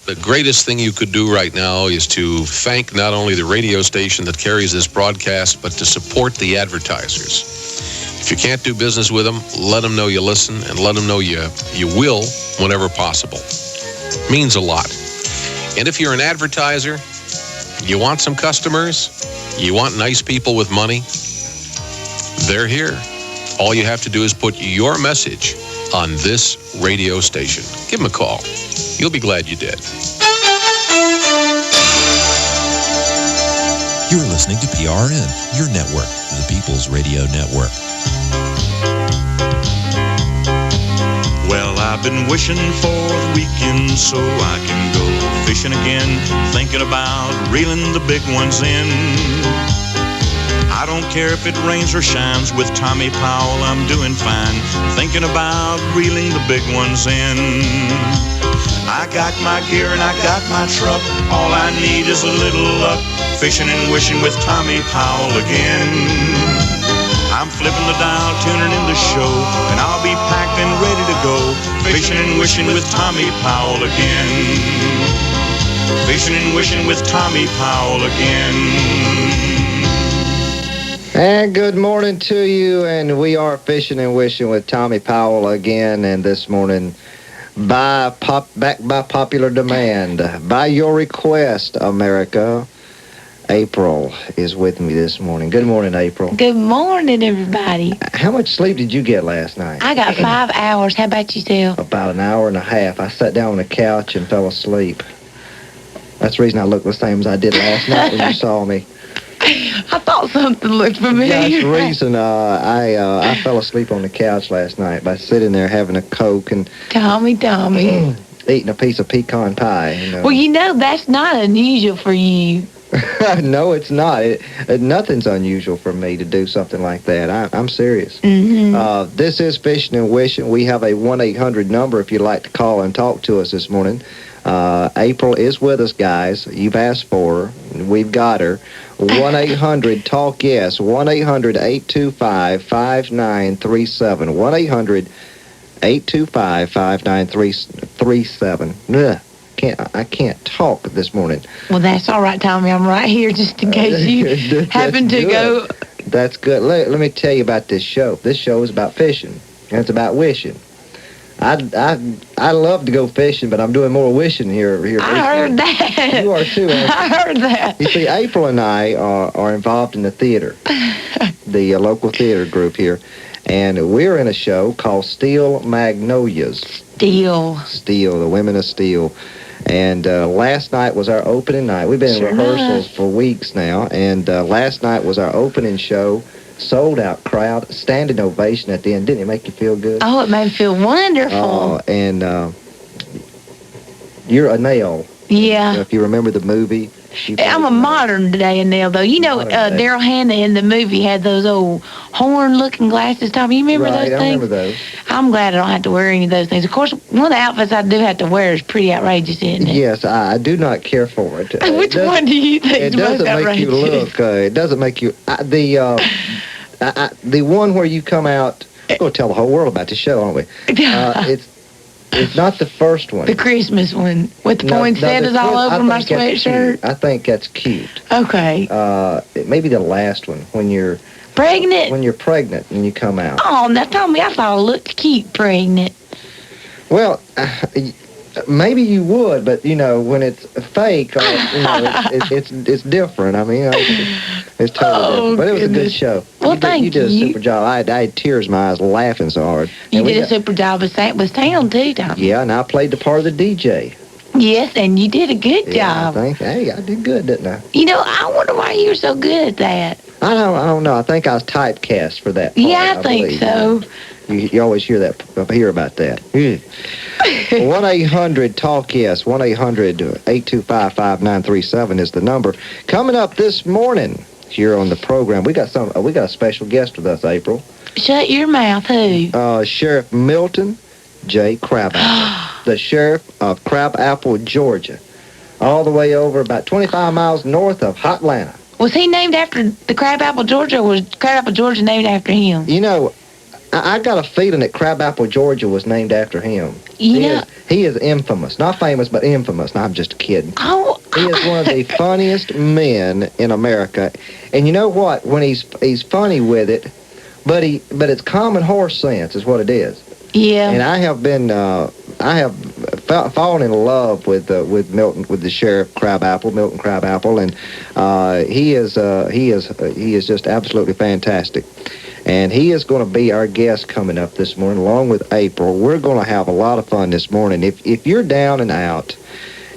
The greatest thing you could do right now is to thank not only the radio station that carries this broadcast, but to support the advertisers. If you can't do business with them, let them know you listen and let them know you will whenever possible. Means a lot. And if you're an advertiser, you want some customers, you want nice people with money, they're here. All you have to do is put your message on this radio station. Give them a call. You'll be glad you did. You're listening to PRN, your network, the People's Radio Network. Well, I've been wishing for the weekend so I can go fishing again, thinking about reeling the big ones in. I don't care if it rains or shines, with Tommy Powell I'm doing fine, thinking about reeling the big ones in. I got my gear and I got my truck, all I need is a little luck, fishing and wishing with Tommy Powell again. I'm flipping the dial, tuning in the show, and I'll be packed and ready to go, fishing and wishing with Tommy Powell again. Fishing and wishing with Tommy Powell again. And good morning to you, and we are fishing and wishing with Tommy Powell again, and this morning back by popular demand, by your request, America, April is with me this morning. Good morning, April. Good morning, everybody. How much sleep did you get last night? I got 5 hours. How about yourself? About an hour and a half. I sat down on the couch and fell asleep. That's the reason I looked the same as I did last night when you saw me. I thought something looked familiar. That's the reason I fell asleep on the couch last night by sitting there having a Coke and Tommy. eating a piece of pecan pie. You know. Well, that's not unusual for you. No, it's not. Nothing's unusual for me to do something like that. I'm serious. Mm-hmm. This is Fishing and Wishing. We have a 1-800 number if you'd like to call and talk to us this morning. April is with us, guys. You've asked for her. We've got her. 1-800-TALK-YES. 1-800-825-5937. 1-800-825-5937. I can't talk this morning. Well, that's all right, Tommy. I'm right here just in case you happen to go. That's good. Let me tell you about this show. This show is about fishing, and it's about wishing. I love to go fishing, but I'm doing more wishing here. I heard that. You are too. I heard that. You see, April and I are involved in the theater, the local theater group here, and we're in a show called Steel Magnolias. Steel, the Women of Steel. And last night was our opening night. We've been in rehearsals for weeks now, and last night was our opening show. Sold out crowd, standing ovation at the end. Didn't it make you feel good? Oh, it made me feel wonderful. And you're a nail. Yeah. If you remember the movie. I'm a modern day nail, though. You know, Daryl Hannah in the movie had those old horn-looking glasses, Tommy. You remember those things? I remember those. I'm glad I don't have to wear any of those things. Of course, one of the outfits I do have to wear is pretty outrageous, isn't it? Yes, I do not care for it. Which one do you think is most outrageous? It doesn't make you look. The one where you come out. We're going to tell the whole world about the show, aren't we? It's not the first one. The Christmas one with the poinsettias all over my sweatshirt. I think that's cute. Okay. Maybe the last one when you're pregnant. When you're pregnant and you come out. Oh, now tell me, I thought I looked cute pregnant. Well, maybe you would, but you know when it's fake, it's different. I mean, it's totally different. But it was a good show. Well, you did a super job. I had tears in my eyes laughing so hard. You did a super job with sound too, Tom. Yeah, and I played the part of the DJ. Yes, and you did a good job. I did good, didn't I? You know, I wonder why you were so good at that. I don't know. I think I was typecast for that part. Yeah, I think so. You always hear about that. 1-800-TALK-YES. 1-800-825-5937 is the number. Coming up this morning here on the program, we got a special guest with us, April. Shut your mouth, who? Sheriff Milton J. Crabapple, the sheriff of Crabapple, Georgia, all the way over about 25 miles north of Hotlanta. Was he named after the Crabapple, Georgia, or was Crabapple, Georgia named after him? You know, I got a feeling that Crabapple, Georgia was named after him. He is infamous. Not famous, but infamous. No, I'm just kidding. Oh. He is one of the funniest men in America. And you know what? When he's funny with it, but it's common horse sense is what it is. Yeah. And I have fallen in love with Milton, with the Sheriff Milton Crabapple, and he is just absolutely fantastic. And he is going to be our guest coming up this morning, along with April. We're going to have a lot of fun this morning. If you're down and out,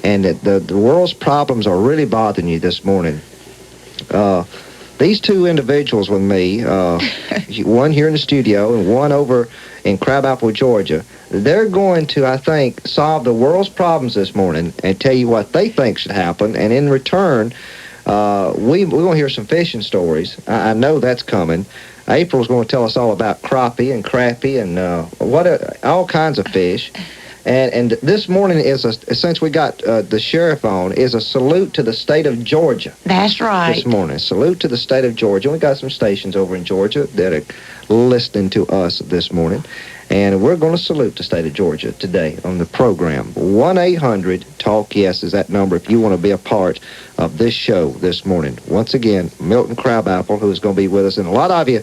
and the world's problems are really bothering you this morning, these two individuals with me, one here in the studio and one over in Crabapple, Georgia, they're going to, I think, solve the world's problems this morning and tell you what they think should happen. And in return, we're going to hear some fishing stories. I know that's coming. April's going to tell us all about crappie and crappie and all kinds of fish. And this morning since we got the sheriff on, is a salute to the state of Georgia. That's right. This morning, salute to the state of Georgia. We got some stations over in Georgia that are listening to us this morning, and we're going to salute the state of Georgia today on the program. 1-800-TALK-YES is that number if you want to be a part of this show this morning. Once again, Milton Crabapple, who is going to be with us, and a lot of you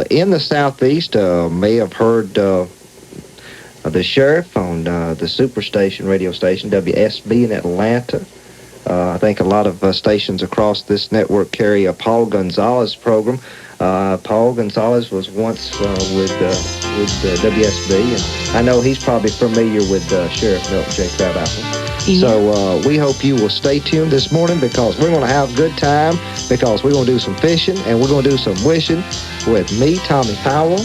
in the southeast may have heard the sheriff on the superstation radio station WSB in Atlanta. I think a lot of stations across this network carry a Paul Gonzalez program. Paul Gonzalez was once with WSB, and I know he's probably familiar with Sheriff Milton J. Crabapple. Yeah. So we hope you will stay tuned this morning, because we're going to have a good time, because we're going to do some fishing and we're going to do some wishing with me, Tommy Powell.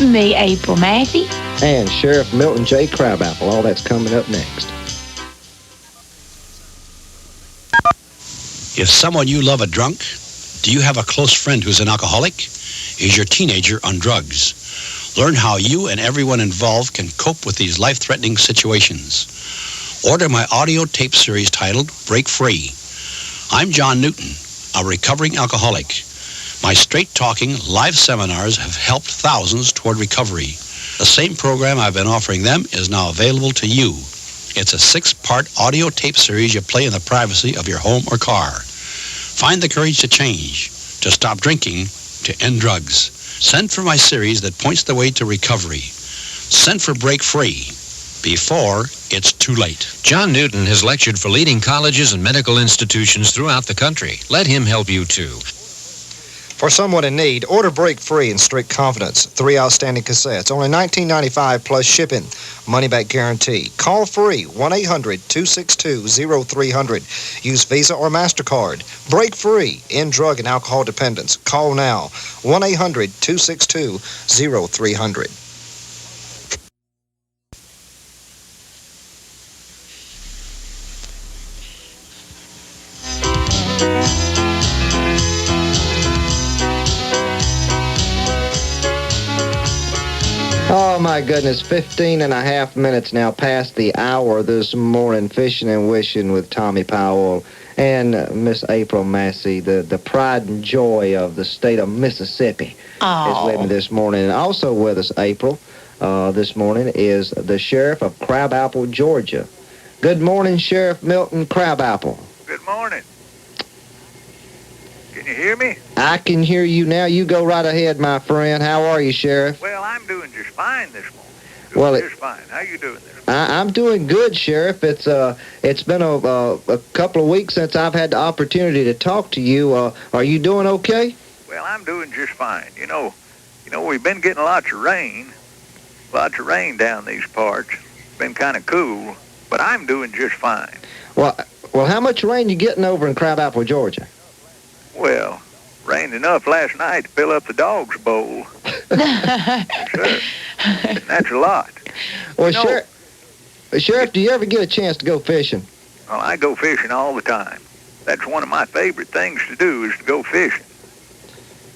Me, April Massey. And Sheriff Milton J. Crabapple. All that's coming up next. Is someone you love a drunk? Do you have a close friend who's an alcoholic? Is your teenager on drugs? Learn how you and everyone involved can cope with these life-threatening situations. Order my audio tape series titled Break Free. I'm John Newton, a recovering alcoholic. My straight-talking live seminars have helped thousands toward recovery. The same program I've been offering them is now available to you. It's a 6-part audio tape series you play in the privacy of your home or car. Find the courage to change, to stop drinking, to end drugs. Send for my series that points the way to recovery. Send for Break Free before it's too late. John Newton has lectured for leading colleges and medical institutions throughout the country. Let him help you too. For someone in need, order Break Free in strict confidence. 3 outstanding cassettes, only $19.95 plus shipping. Money back guarantee. Call free, 1-800-262-0300. Use Visa or MasterCard. Break Free in drug and alcohol dependence. Call now, 1-800-262-0300. Oh, my goodness, 15 and a half minutes now past the hour this morning, fishing and wishing with Tommy Powell and Miss April Massey, the pride and joy of the state of Mississippi, is with me this morning. And also with us, April, this morning is the Sheriff of Crabapple, Georgia. Good morning, Sheriff Milton Crabapple. Good morning. Can you hear me? I can hear you now. You go right ahead, my friend. How are you, Sheriff? Well, I'm doing just fine this morning. Just fine. How you doing this morning? I'm doing good, Sheriff. It's been a couple of weeks since I've had the opportunity to talk to you. Are you doing okay? Well, I'm doing just fine. You know, we've been getting lots of rain down these parts. It's been kind of cool, but I'm doing just fine. Well, how much rain you getting over in Crabapple, Georgia? Well, rained enough last night to fill up the dog's bowl. Sure. That's a lot. Well, Sheriff, do you ever get a chance to go fishing? Well, I go fishing all the time. That's one of my favorite things to do, is to go fishing.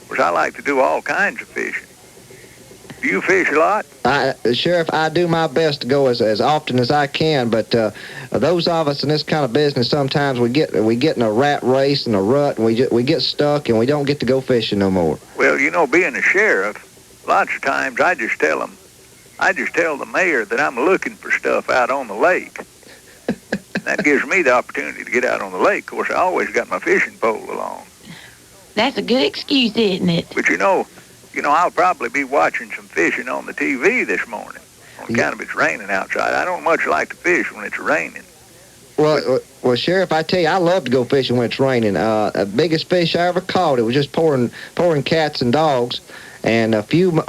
Of course, I like to do all kinds of fishing. Do you fish a lot? Sheriff, I do my best to go as often as I can, but those of us in this kind of business, sometimes we get in a rat race and a rut, and we get stuck, and we don't get to go fishing no more. Well, being a sheriff, lots of times I just tell them, I just tell the mayor that I'm looking for stuff out on the lake. That gives me the opportunity to get out on the lake. Of course, I always got my fishing pole along. That's a good excuse, isn't it? But you know, I'll probably be watching some fishing on the TV this morning. On account of it's raining outside. I don't much like to fish when it's raining. Well, Sheriff, I tell you, I love to go fishing when it's raining. The biggest fish I ever caught, it was just pouring cats and dogs. And when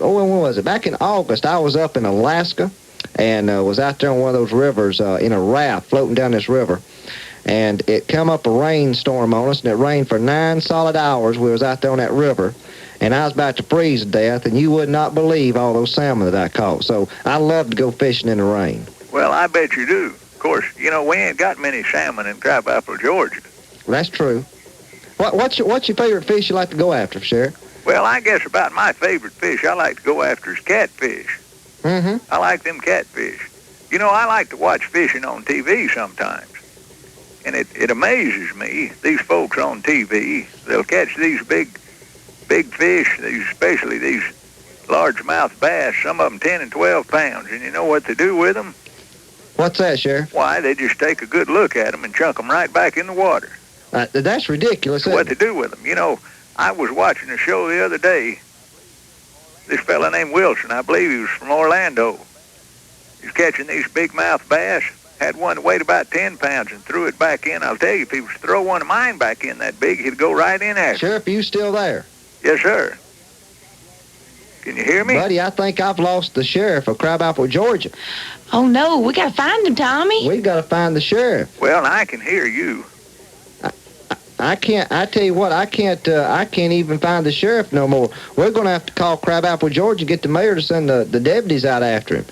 was it? Back in August, I was up in Alaska and was out there on one of those rivers in a raft floating down this river. And it come up a rainstorm on us, and it rained for 9 solid hours. We was out there on that river. And I was about to freeze to death, and you would not believe all those salmon that I caught. So I love to go fishing in the rain. Well, I bet you do. Of course, we ain't got many salmon in Crabapple, Georgia. That's true. What's your favorite fish you like to go after, Sheriff? Well, I guess about my favorite fish I like to go after is catfish. Mm-hmm. I like them catfish. I like to watch fishing on TV sometimes. And it amazes me, these folks on TV, they'll catch these big fish, especially these largemouth bass, some of them 10 and 12 pounds. And you know what they do with them? What's that, Sheriff? Why, they just take a good look at them and chunk them right back in the water. That's ridiculous. That's what they do with them. I was watching a show the other day. This fella named Wilson, I believe he was from Orlando. He's catching these big mouth bass. Had one that weighed about 10 pounds and threw it back in. I'll tell you, if he was to throw one of mine back in that big, he'd go right in after. Sheriff, you still there? Yes, sir. Can you hear me? Buddy, I think I've lost the sheriff of Crabapple, Georgia. Oh, no, we got to find him, Tommy. We got to find the sheriff. Well, I can hear you. I can't. I tell you what, I can't even find the sheriff no more. We're going to have to call Crabapple, Georgia, get the mayor to send the deputies out after him.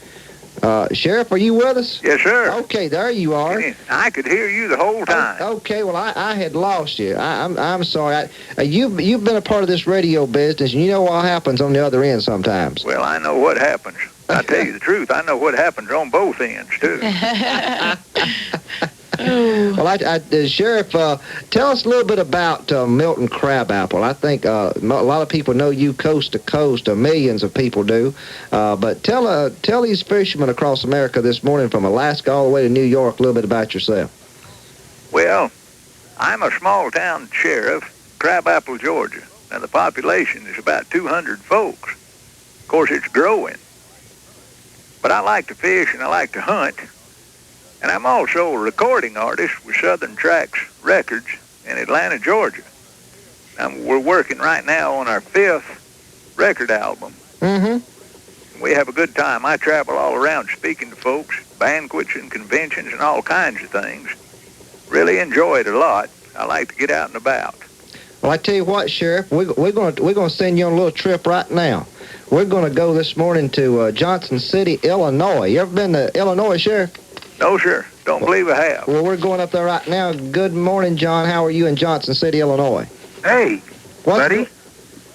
Sheriff, are you with us? Yes, sir. Okay, there you are. I could hear you the whole time. Okay, well, I had lost you. I'm sorry. You've been a part of this radio business, and you know what happens on the other end sometimes. Well, I know what happens. I tell you the truth, I know what happens on both ends, too. Well, Sheriff, tell us a little bit about Milton Crabapple. I think a lot of people know you coast to coast. Millions of people do. But tell these fishermen across America this morning from Alaska all the way to New York a little bit about yourself. Well, I'm a small-town sheriff, Crabapple, Georgia. Now, the population is about 200 folks. Of course, it's growing. But I like to fish and I like to hunt. And I'm also a recording artist with Southern Tracks Records in Atlanta, Georgia. We're working right now on our 5th record album. Mm-hmm. We have a good time. I travel all around speaking to folks, banquets and conventions and all kinds of things. Really enjoy it a lot. I like to get out and about. Well, I tell you what, Sheriff, we're going to send you on a little trip right now. We're going to go this morning to Johnson City, Illinois. You ever been to Illinois, Sheriff? No, sir. Don't believe I have. Well, we're going up there right now. Good morning, John. How are you in Johnson City, Illinois? Hey, buddy.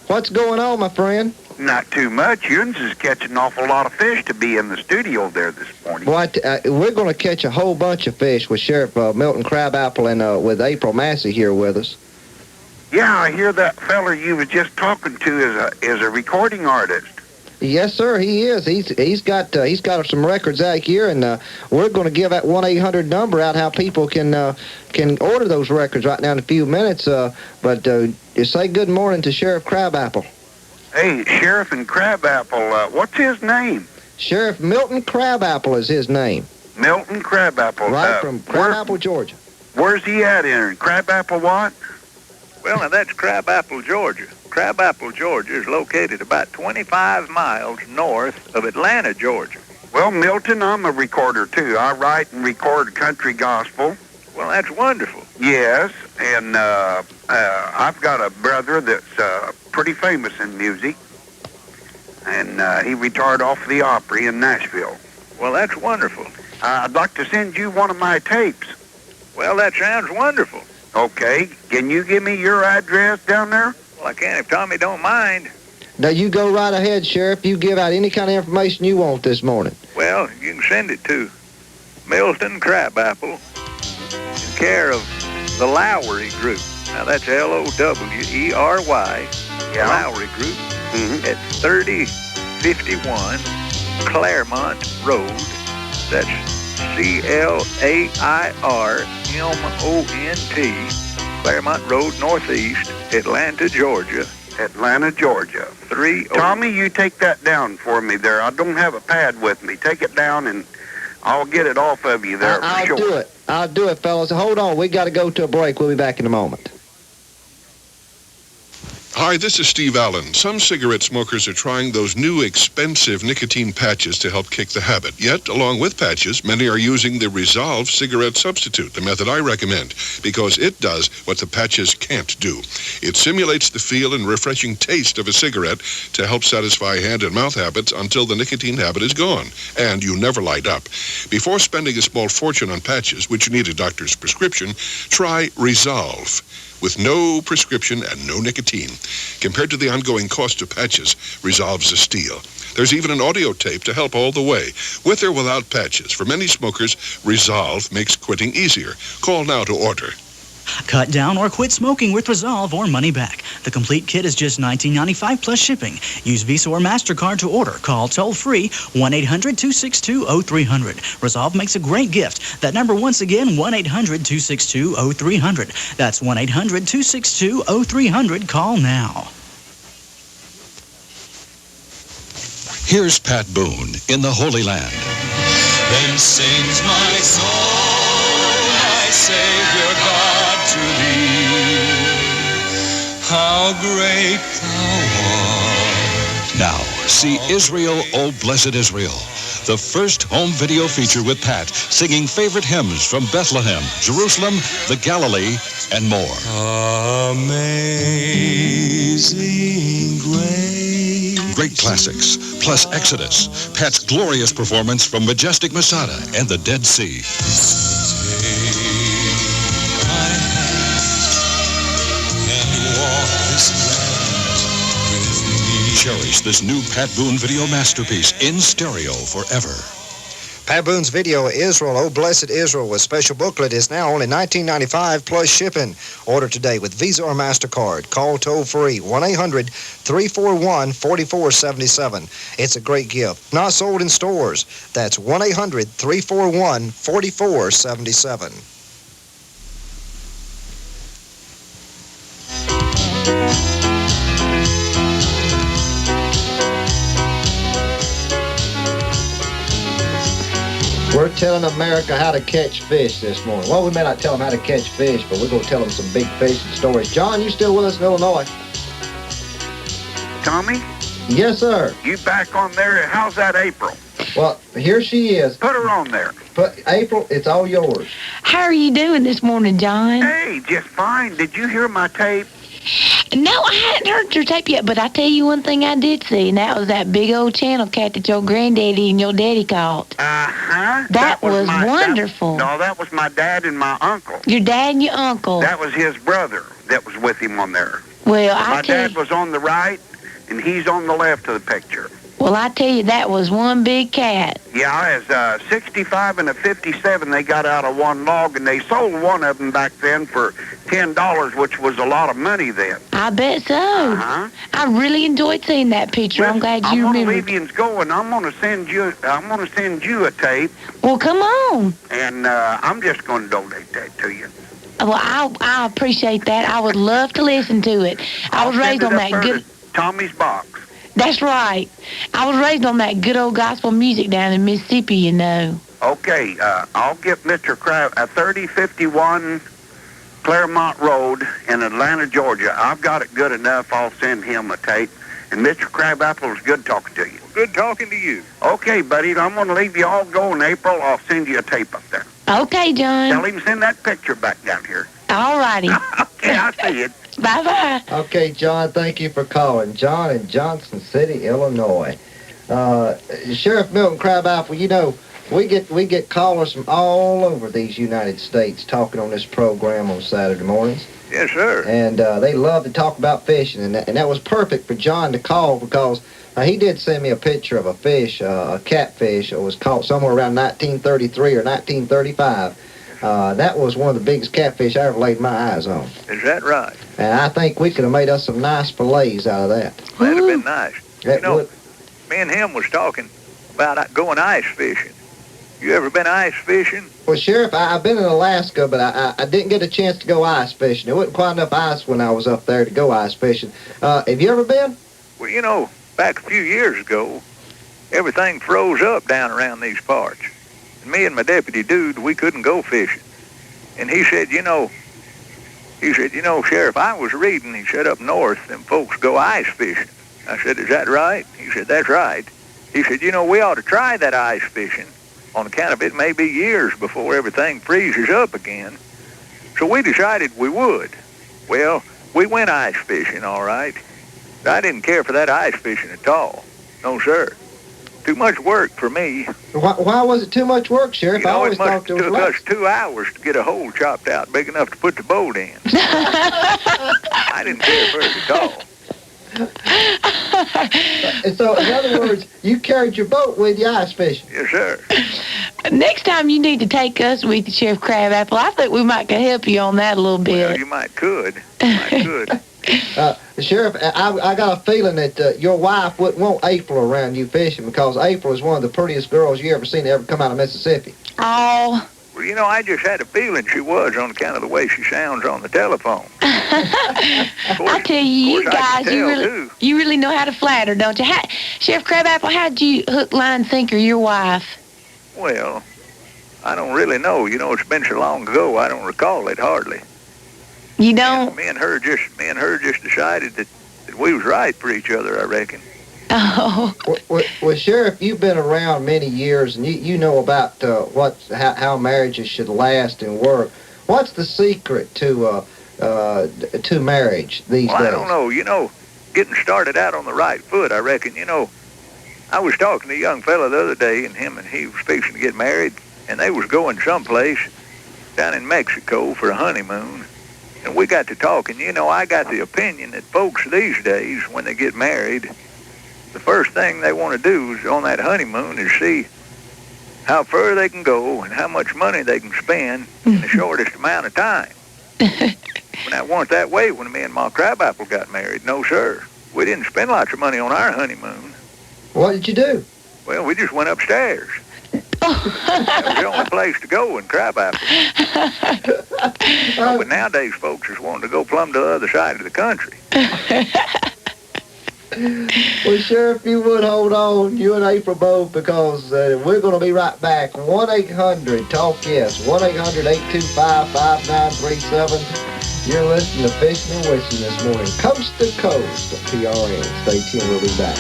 What's going on, my friend? Not too much. Yuns is catching an awful lot of fish to be in the studio there this morning. Well, we're going to catch a whole bunch of fish with Sheriff Milton Crabapple and with April Massey here with us. Yeah, I hear that feller you was just talking to is a recording artist. Yes, sir, he is. He's got some records out here, and we're going to give that 1-800 number out how people can order those records right now in a few minutes. But you say good morning to Sheriff Crabapple. Hey, Sheriff in Crabapple, what's his name? Sheriff Milton Crabapple is his name. Milton Crabapple. Right, from Crabapple, Georgia. Where's he at in Crabapple what? Well, now that's Crabapple, Georgia. Crabapple, Georgia is located about 25 miles north of Atlanta, Georgia. Well, Milton, I'm a recorder, too. I write and record country gospel. Well, that's wonderful. Yes, and I've got a brother that's pretty famous in music, and he retired off the Opry in Nashville. Well, that's wonderful. I'd like to send you one of my tapes. Well, that sounds wonderful. Okay. Can you give me your address down there? Well, I can if Tommy don't mind. Now, you go right ahead, Sheriff. You give out any kind of information you want this morning. Well, you can send it to Milton Crabapple, in care of the Lowry Group. Now, that's Lowery, Yeah. Lowry Group, at 3051 Claremont Road. That's Clairmont, Claremont Road, Northeast, Atlanta, Georgia. Atlanta, Georgia. Tommy, you take that down for me there. I don't have a pad with me. Take it down and I'll get it off of you there for sure. I'll do it. I'll do it, fellas. Hold on. We got to go to a break. We'll be back in a moment. Hi, this is Steve Allen. Some cigarette smokers are trying those new expensive nicotine patches to help kick the habit. Yet, along with patches, many are using the Resolve cigarette substitute, the method I recommend, because it does what the patches can't do. It simulates the feel and refreshing taste of a cigarette to help satisfy hand and mouth habits until the nicotine habit is gone, and you never light up. Before spending a small fortune on patches, which need a doctor's prescription, try Resolve. With no prescription and no nicotine. Compared to the ongoing cost of patches, Resolve's a steal. There's even an audio tape to help all the way. With or without patches, for many smokers, Resolve makes quitting easier. Call now to order. Cut down or quit smoking with Resolve or money back. The complete kit is just $19.95 plus shipping. Use Visa or MasterCard to order. Call toll-free 1-800-262-0300. Resolve makes a great gift. That number once again, 1-800-262-0300. That's 1-800-262-0300. Call now. Here's Pat Boone in the Holy Land. Then sings my soul, my Savior God, to thee. How great thou art. Now, see Israel, O Blessed Israel, the first home video feature with Pat, singing favorite hymns from Bethlehem, Jerusalem, the Galilee, and more. Amazing grace. Great classics, plus Exodus, Pat's glorious performance from Majestic Masada and the Dead Sea. Cherish this new Pat Boone video masterpiece in stereo forever. Pat Boone's video, Israel, Oh Blessed Israel, with special booklet is now only $19.95 plus shipping. Order today with Visa or MasterCard. Call toll-free 1-800-341-4477. It's a great gift. Not sold in stores. That's 1-800-341-4477. We're telling America how to catch fish this morning. Well, we may not tell them how to catch fish, but we're going to tell them some big fishing stories. John, you still with us in Illinois? Tommy? Yes, sir. You back on there? How's that April? Well, here she is. Put her on there. April, it's all yours. How are you doing this morning, John? Hey, just fine. Did you hear my tape? No, I hadn't heard your tape yet, but I tell you one thing I did see, and that was that big old channel cat that your granddaddy and your daddy caught. Uh-huh. That was wonderful. That was my dad and my uncle. Your dad and your uncle. That was his brother that was with him on there. Well, my dad was on the right, and he's on the left of the picture. Well, I tell you, that was one big cat. Yeah, as a 65 and a 57, they got out of one log, and they sold one of them back then for $10, which was a lot of money then. I bet so. Uh-huh. I really enjoyed seeing that picture. Well, I'm glad you remembered. remembered. I'm gonna leave you going. I'm gonna send you a tape. Well, come on. And I'm just gonna donate that to you. Well, I appreciate that. I would love to listen to it. I was raised on that good Tommy's box. That's right. I was raised on that good old gospel music down in Mississippi, you know. Okay, I'll get Mr. Kraft at 3051 Claremont Road in Atlanta, Georgia. I've got it good enough. I'll send him a tape. And Mr. Crabapple, it's good talking to you. Good talking to you. Okay, buddy, I'm going to leave you all go in April. I'll send you a tape up there. Okay, John. Tell him send that picture back down here. All righty. Okay, I'll see you. Bye-bye. Okay, John, thank you for calling. John in Johnson City, Illinois. Sheriff Milton Crabapple, you know, we get callers from all over these United States talking on this program on Saturday mornings. Yes, sir. And they love to talk about fishing, and that was perfect for John to call because he did send me a picture of a fish, a catfish. It was caught somewhere around 1933 or 1935. That was one of the biggest catfish I ever laid my eyes on. Is that right? And I think we could have made us some nice fillets out of that. That'd have been nice. That you know, would. me and him was talking about going ice fishing. You ever been ice fishing? Well, Sheriff, I've been in Alaska, but I didn't get a chance to go ice fishing. There wasn't quite enough ice when I was up there to go ice fishing. Have you ever been? Well, you know, back a few years ago, everything froze up down around these parts. And me and my deputy dude, we couldn't go fishing. And he said, you know, Sheriff, I was reading, he said, up north, them folks go ice fishing. I said, is that right? He said, that's right. He said, you know, we ought to try that ice fishing on account of it may be years before everything freezes up again. So we decided we would. Well, we went ice fishing, all right. I didn't care for that ice fishing at all. No, sir. Too much work for me. Why was it too much work, Sheriff? You know, I always it must thought it have was took less. us 2 hours to get a hole chopped out big enough to put the boat in. I didn't care for it at all. So, in other words, you carried your boat with you ice fishing? Yes, sir. Next time you need to take us with you, Sheriff Crabapple. I think we might could help you on that a little bit. Well, you might could. Sheriff, I got a feeling that your wife wouldn't want April around you fishing because April is one of the prettiest girls you ever seen to ever come out of Mississippi. Oh. Well, you know, I just had a feeling she was on account of the way she sounds on the telephone. I tell you, you guys, you really know how to flatter, don't you? Sheriff Crabapple, how'd you hook, line, sinker your wife? Well, I don't really know. You know, it's been so long ago, I don't recall it hardly. You don't? Me and her just decided that we was right for each other, I reckon. Oh. Well, Sheriff, you've been around many years, and you know about how marriages should last and work. What's the secret to marriage these days? I don't know. You know, getting started out on the right foot, I reckon. You know, I was talking to a young fella the other day, and he was fixing to get married, and they was going someplace down in Mexico for a honeymoon. And we got to talking. You know, I got the opinion that folks these days, when they get married, the first thing they want to do is on that honeymoon is see how far they can go and how much money they can spend in the shortest amount of time. But that wasn't that way when me and Ma Crabapple got married. No, sir. We didn't spend lots of money on our honeymoon. What did you do? Well, we just went upstairs. That was the only place to go in Crabapple. But nowadays, folks is wanting to go plumb to the other side of the country. Well, Sheriff, you would hold on, you and April both, because we're going to be right back. 1-800-TALK-YES, 1-800-825-5937. You're listening to Fishing and Wishing this morning, coast to coast, PRN. Stay tuned, we'll be back.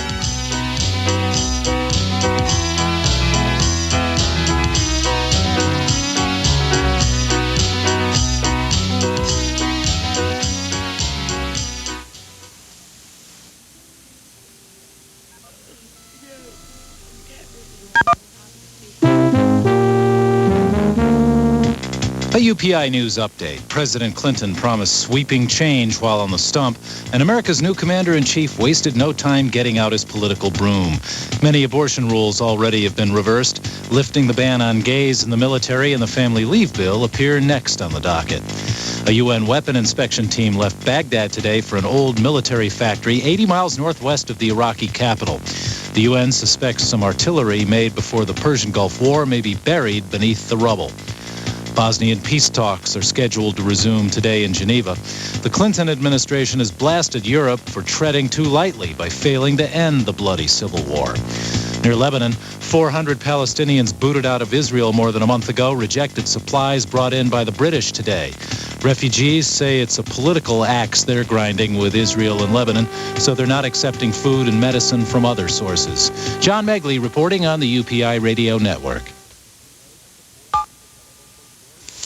A UPI News update. President Clinton promised sweeping change while on the stump, and America's new commander-in-chief wasted no time getting out his political broom. Many abortion rules already have been reversed. Lifting the ban on gays in the military and the family leave bill appear next on the docket. A UN weapon inspection team left Baghdad today for an old military factory 80 miles northwest of the Iraqi capital. The UN suspects some artillery made before the Persian Gulf War may be buried beneath the rubble. Bosnian peace talks are scheduled to resume today in Geneva. The Clinton administration has blasted Europe for treading too lightly by failing to end the bloody civil war. Near Lebanon, 400 Palestinians booted out of Israel more than a month ago rejected supplies brought in by the British today. Refugees say it's a political axe they're grinding with Israel and Lebanon, so they're not accepting food and medicine from other sources. John Megley reporting on the UPI Radio Network.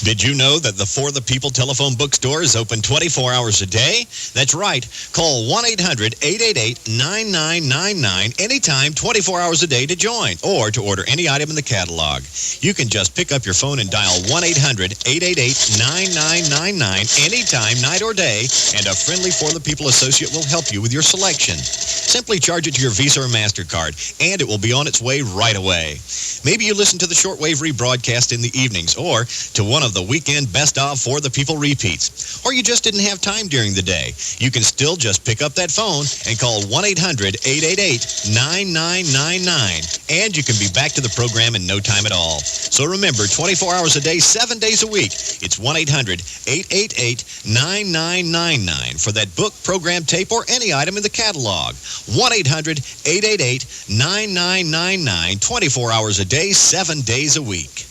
Did you know that the For the People telephone bookstore is open 24 hours a day? That's right. Call 1-800-888-9999 anytime, 24 hours a day to join or to order any item in the catalog. You can just pick up your phone and dial 1-800-888-9999 anytime, night or day, and a friendly For the People associate will help you with your selection. Simply charge it to your Visa or MasterCard, and it will be on its way right away. Maybe you listen to the shortwave rebroadcast in the evenings or to one of the weekend Best of For the People repeats, or you just didn't have time during the day, you can still just pick up that phone and call 1-800-888-9999, and you can be back to the program in no time at all. So remember, 24 hours a day, 7 days a week, it's 1-800-888-9999 for that book, program, tape, or any item in the catalog. 1-800-888-9999, 24 hours a day, 7 days a week.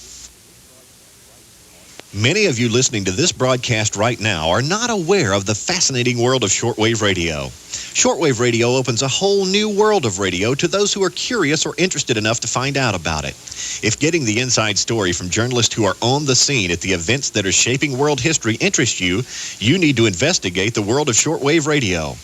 Many of you listening to this broadcast right now are not aware of the fascinating world of shortwave radio. Shortwave radio opens a whole new world of radio to those who are curious or interested enough to find out about it. If getting the inside story from journalists who are on the scene at the events that are shaping world history interests you, you need to investigate the world of shortwave radio.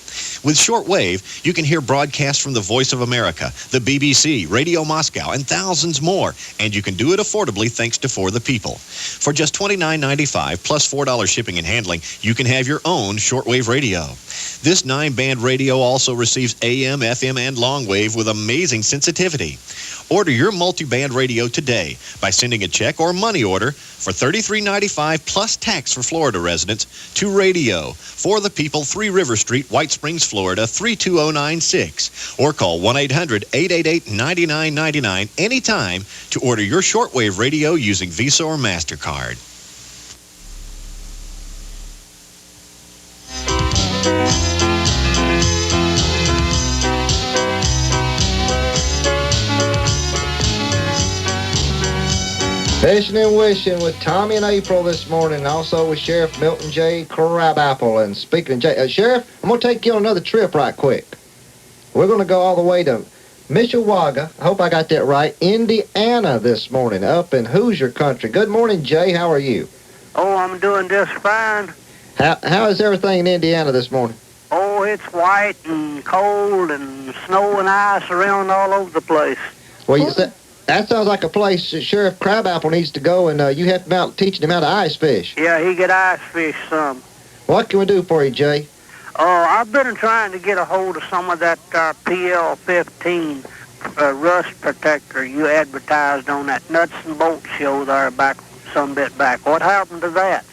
With shortwave, you can hear broadcasts from the Voice of America, the BBC, Radio Moscow, and thousands more, and you can do it affordably thanks to For the People. For just $29.95 plus $4 shipping and handling, you can have your own shortwave radio. This 9-band radio also receives AM, FM, and longwave with amazing sensitivity. Order your multi-band radio today by sending a check or money order for $33.95 plus tax for Florida residents to Radio, For the People, 3 River Street, White Springs, Florida, 32096. Or call 1-800-888-9999 anytime to order your shortwave radio using Visa or MasterCard. Fishing and Wishing with Tommy and April this morning, and also with Sheriff Milton J. Crabapple. And speaking of J, Sheriff, I'm going to take you on another trip right quick. We're going to go all the way to Mishawaka, I hope I got that right, Indiana this morning, up in Hoosier country. Good morning, Jay. How are you? Oh, I'm doing just fine. How is everything in Indiana this morning? Oh, it's white and cold and snow and ice around all over the place. Well, you said... That sounds like a place Sheriff Crabapple needs to go, and you have to out teaching him how to ice fish. Yeah, he could ice fish some. What can we do for you, Jay? Oh, I've been trying to get a hold of some of that PL-15 rust protector you advertised on that Nuts and Bolts show there some bit back. What happened to that?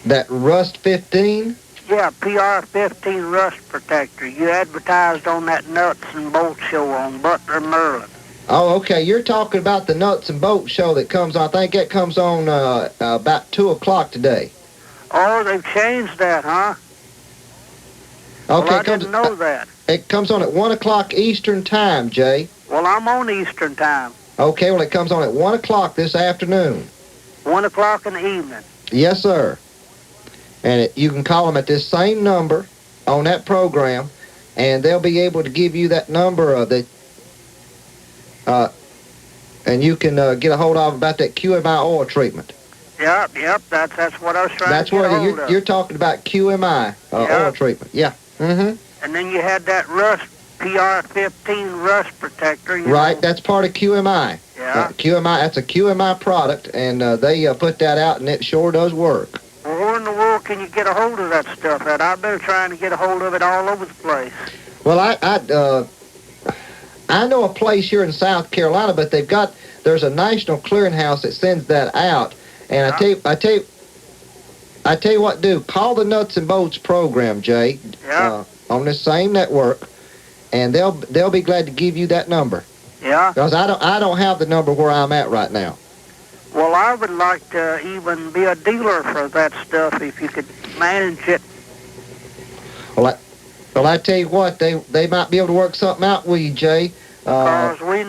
That Rust 15? Yeah, PR-15 rust protector. You advertised on that Nuts and Bolts show on Butler, Maryland. Oh, okay. You're talking about the Nuts and Bolts show that comes on. I think it comes on about 2 o'clock today. Oh, they've changed that, huh? Okay, well, I didn't know that. It comes on at 1 o'clock Eastern Time, Jay. Well, I'm on Eastern Time. Okay, well, it comes on at 1 o'clock this afternoon. 1 o'clock in the evening? Yes, sir. And you can call them at this same number on that program, and they'll be able to give you that number and you can get a hold of about that QMI oil treatment. Yep, that's what I was trying to get a hold of. You're talking about QMI oil treatment. Yeah. Mm-hmm. And then you had that rust, PR-15 rust protector. Right, that's part of QMI. Yeah. QMI, that's a QMI product, and they put that out, and it sure does work. Well, where in the world can you get a hold of that stuff at? I've been trying to get a hold of it all over the place. Well, I know a place here in South Carolina, but there's a national clearinghouse that sends that out. And I tell you what, call the Nuts and Bolts program, Jay. Yeah. On this same network, and they'll be glad to give you that number. Yeah. Because I don't have the number where I'm at right now. Well, I would like to even be a dealer for that stuff if you could manage it. Well, I tell you what, they might be able to work something out with you, Jay. Because we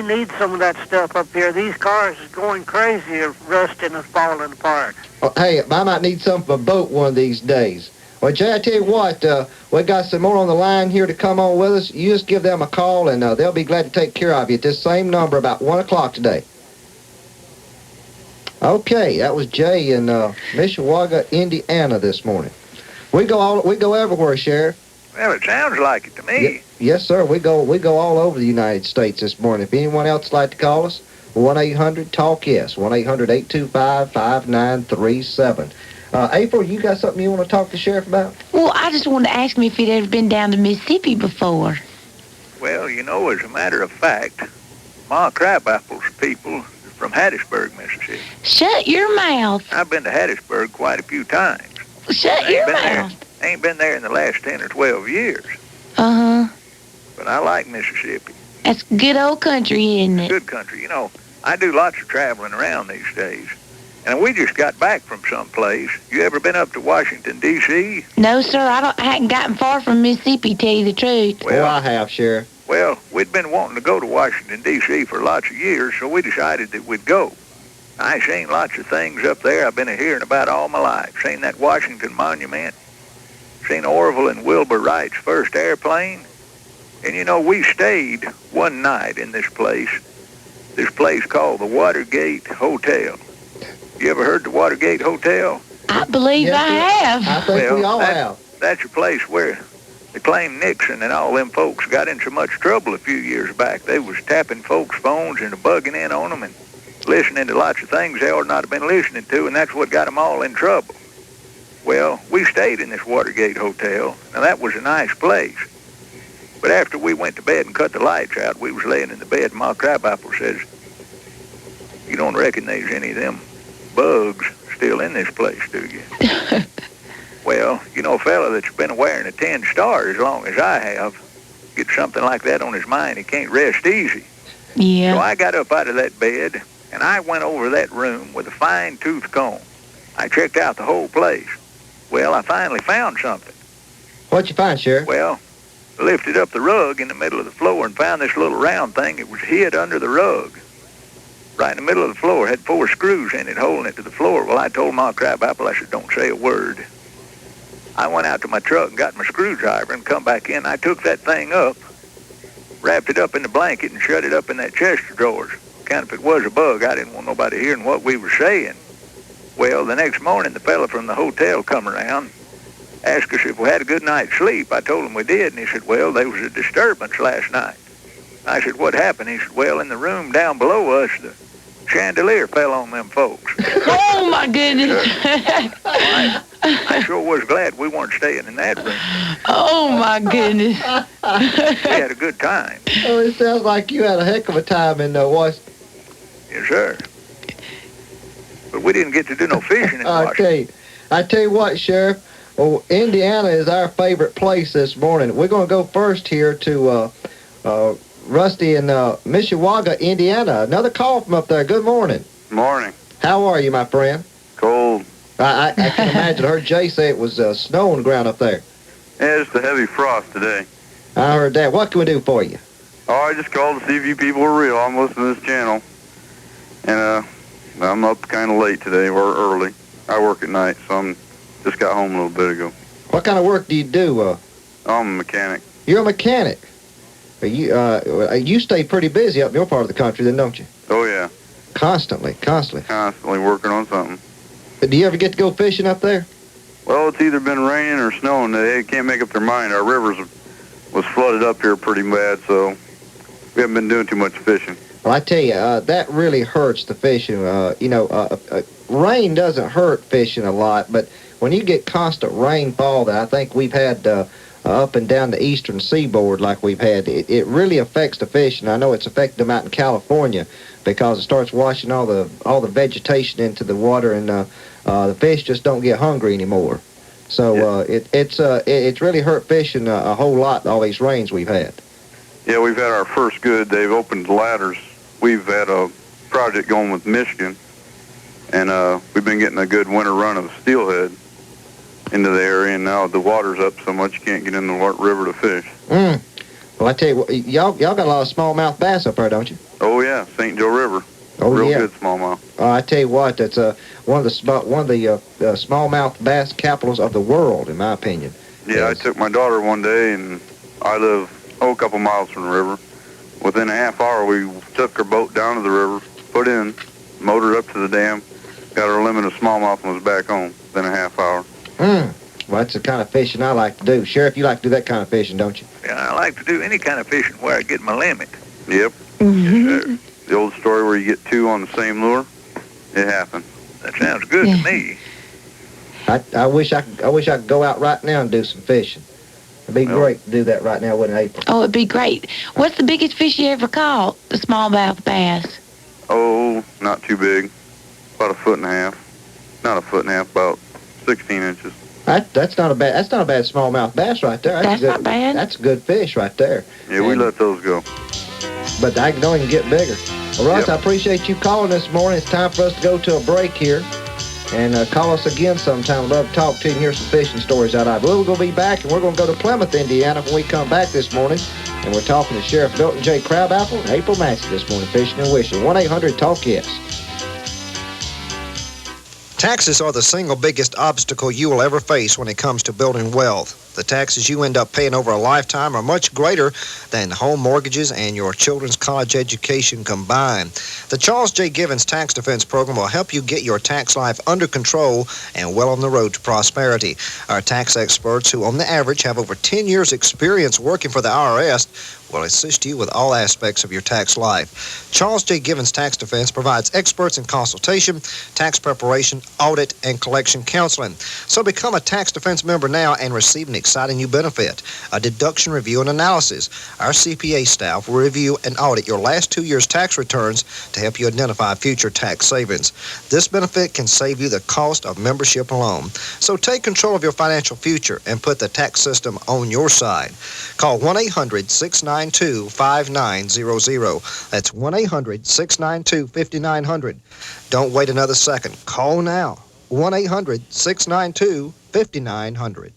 need some of that stuff up here. These cars is going crazy, rusting and falling apart. Hey, I might need some for a boat one of these days. Well, Jay, I tell you what, we got some more on the line here to come on with us. You just give them a call, and they'll be glad to take care of you at this same number about 1 o'clock today. Okay, that was Jay in Mishawaka, Indiana this morning. We go everywhere, Sheriff. Well, it sounds like it to me. Yes, sir. We go all over the United States this morning. If anyone else would like to call us, 1-800-TALK-YES, 1-800-825-5937. April, you got something you want to talk to Sheriff about? Well, I just wanted to ask him if he'd ever been down to Mississippi before. Well, as a matter of fact, Ma Crabapple's people from Hattiesburg, Mississippi. Shut your mouth. I've been to Hattiesburg quite a few times. Shut your mouth. Ain't been there in the last 10 or 12 years. Uh-huh. But I like Mississippi. That's good old country, isn't it? Good country. You know, I do lots of traveling around these days. And we just got back from someplace. You ever been up to Washington, D.C.? No, sir. I hadn't gotten far from Mississippi, tell you the truth. Well, I have, Sheriff. Well, we'd been wanting to go to Washington, D.C. for lots of years, so we decided that we'd go. I seen lots of things up there I've been hearing about all my life. Seen that Washington Monument. Seen Orville and Wilbur Wright's first airplane. And, you know, we stayed one night in this place called the Watergate Hotel. You ever heard the Watergate Hotel? I believe I have. I think we all have. That's a place where they claim Nixon and all them folks got in so much trouble a few years back. They was tapping folks' phones and bugging in on them and listening to lots of things they ought not have been listening to, and that's what got them all in trouble. Well, we stayed in this Watergate Hotel. Now, that was a nice place. But after we went to bed and cut the lights out, we was laying in the bed, and Ma Crabapple says, "You don't reckon there's any of them bugs still in this place, do you?" Well, you know, a fella that's been wearing a 10 star as long as I have, gets something like that on his mind, he can't rest easy. Yeah. So I got up out of that bed, and I went over that room with a fine-tooth comb. I checked out the whole place. Well, I finally found something. What'd you find, Sheriff? Well, I lifted up the rug in the middle of the floor and found this little round thing. It was hid under the rug. Right in the middle of the floor, had 4 screws in it holding it to the floor. Well, I told Ma Crabapple, I said, "Don't say a word." I went out to my truck and got my screwdriver and come back in. I took that thing up, wrapped it up in the blanket and shut it up in that chest of drawers. Kind of if it was a bug, I didn't want nobody hearing what we were saying. Well, the next morning, the fella from the hotel come around, asked us if we had a good night's sleep. I told him we did, and he said, "Well, there was a disturbance last night." I said, "What happened?" He said, "Well, in the room down below us, the chandelier fell on them folks." Oh, my goodness. I sure was glad we weren't staying in that room. Oh, my goodness. We had a good time. Oh, it sounds like you had a heck of a time in Washington. Yes, sir. But we didn't get to do no fishing in Washington. I tell you what, Sheriff. Oh, Indiana is our favorite place this morning. We're going to go first here to Rusty in Mishawaka, Indiana. Another call from up there. Good morning. Morning. How are you, my friend? Cold. I can imagine. I heard Jay say it was snow on the ground up there. Yeah, it's a heavy frost today. I heard that. What can we do for you? Oh, I just called to see if you people were real. I'm listening to this channel. And I'm up kind of late today, or early. I work at night, so I'm just got home a little bit ago. What kind of work do you do? I'm a mechanic. You're a mechanic. You stay pretty busy up in your part of the country, then, don't you? Oh, yeah. Constantly. Constantly working on something. Do you ever get to go fishing up there? Well, it's either been raining or snowing. They can't make up their mind. Our rivers was flooded up here pretty bad, so we haven't been doing too much fishing. Well, I tell you, that really hurts the fishing. Rain doesn't hurt fishing a lot, but when you get constant rainfall that I think we've had up and down the eastern seaboard like we've had, it really affects the fishing. I know it's affected them out in California because it starts washing all the vegetation into the water, and the fish just don't get hungry anymore. So it's really hurt fishing a whole lot, all these rains we've had. Yeah, we've had our first good. They've opened the ladders. We've had a project going with Michigan, and we've been getting a good winter run of steelhead into the area, and now the water's up so much you can't get in the river to fish. Well, I tell you, y'all got a lot of smallmouth bass up there, don't you? Oh yeah, St. Joe River. Oh, real yeah. Good smallmouth. I tell you what, that's one of the smallmouth bass capitals of the world, in my opinion. Yeah, yes. I took my daughter one day, and I live a couple miles from the river. Within a half hour, we took her boat down to the river, put in, motored up to the dam, got our limit of smallmouth, and was back home within a half hour. Well, that's the kind of fishing I like to do. Sheriff, you like to do that kind of fishing, don't you? Yeah, I like to do any kind of fishing where I get my limit. Yep. Yes, sir. The old story where you get 2 on the same lure, it happens. That sounds good to me. I wish I could go out right now and do some fishing. It'd be great to do that right now, wouldn't it, April? Oh, it'd be great. What's the biggest fish you ever caught? The smallmouth bass. Oh, not too big. About a foot and a half. Not a foot and a half, about 16 inches. That's not a bad smallmouth bass right there. That's not bad. That's a good fish right there. Yeah, we let those go. But I can only get bigger. Well, Russ, I appreciate you calling this morning. It's time for us to go to a break here. And call us again sometime. I'd love to talk to you and hear some fishing stories out of it. We're going to be back, and we're going to go to Plymouth, Indiana when we come back this morning. And we're talking to Sheriff Milton J. Crabapple and April Massey this morning, Fishing and Wishing. 1-800-TALK-YES. Taxes are the single biggest obstacle you will ever face when it comes to building wealth. The taxes you end up paying over a lifetime are much greater than home mortgages and your children's college education combined. The Charles J. Givens Tax Defense Program will help you get your tax life under control and well on the road to prosperity. Our tax experts, who on the average have over 10 years experience working for the IRS, will assist you with all aspects of your tax life. Charles J. Givens Tax Defense provides experts in consultation, tax preparation, audit, and collection counseling. So become a tax defense member now and receive an exciting new benefit, a deduction review and analysis. Our CPA staff will review and audit your last 2 years' tax returns to help you identify future tax savings. This benefit can save you the cost of membership alone. So take control of your financial future and put the tax system on your side. Call 1-800-692-5900. That's 1-800-692-5900. Don't wait another second. Call now. 1-800-692-5900.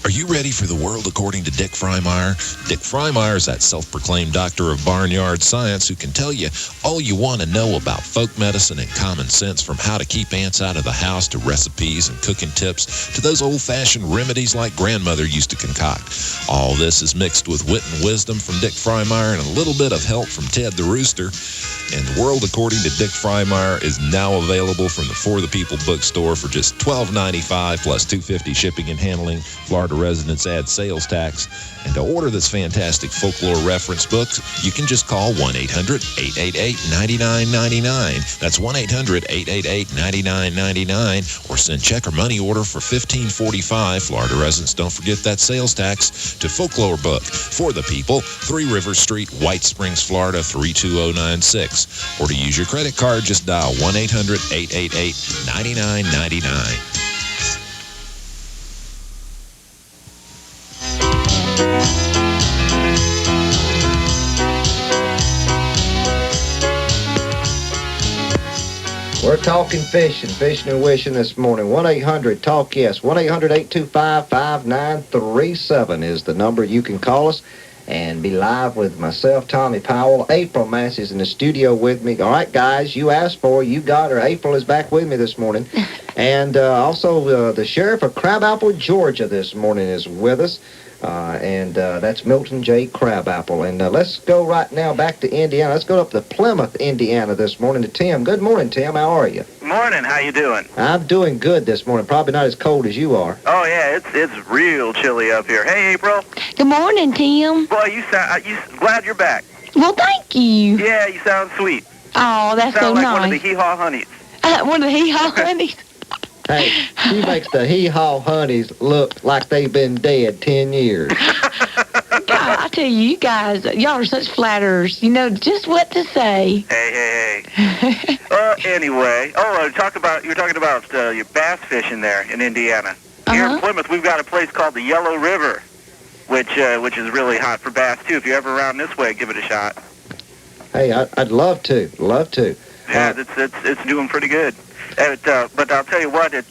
Are you ready for the world according to Dick Freimeyer? Dick Freimeyer is that self-proclaimed doctor of barnyard science who can tell you all you want to know about folk medicine and common sense, from how to keep ants out of the house to recipes and cooking tips to those old-fashioned remedies like grandmother used to concoct. All this is mixed with wit and wisdom from Dick Freimeyer and a little bit of help from Ted the Rooster. And the world according to Dick Freimeyer is now available from the For the People bookstore for just $12.95 plus $2.50 shipping and handling. Florida residents add sales tax. And to order this fantastic folklore reference book, you can just call 1-800-888-9999. That's 1-800-888-9999. Or send check or money order for $15.45. Florida residents, don't forget that sales tax, to Folklore Book, For the People, 3 Rivers Street, White Springs, Florida, 32096. Or to use your credit card, just dial 1-800-888-9999. We're talking fishing and wishing this morning. 1-800-TALK-YES. 1-800-825-5937 is the number you can call us and be live with myself, Tommy Powell. April Massey's in the studio with me. All right, guys, you asked for her. You got her. April is back with me this morning. And also the sheriff of Crabapple, Georgia this morning is with us. And that's Milton J. Crabapple. And let's go right now back to Indiana. Let's go up to Plymouth, Indiana this morning to Tim. Good morning, Tim. How are you? Morning. How you doing? I'm doing good this morning. Probably not as cold as you are. Oh, yeah. It's real chilly up here. Hey, April. Good morning, Tim. Boy, you glad you're back. Well, thank you. Yeah, you sound sweet. Oh, that's so like nice. One of the hee-haw honeys. One of the hee-haw honeys. Hey, she makes the hee-haw honeys look like they've been dead 10 years. God, I tell you guys, y'all are such flatterers. You know just what to say. Hey. Anyway. Oh, you were talking about your bass fishing there in Indiana. Here in Plymouth, we've got a place called the Yellow River, which is really hot for bass, too. If you're ever around this way, give it a shot. Hey, I'd love to. Yeah, it's doing pretty good. But I'll tell you what, it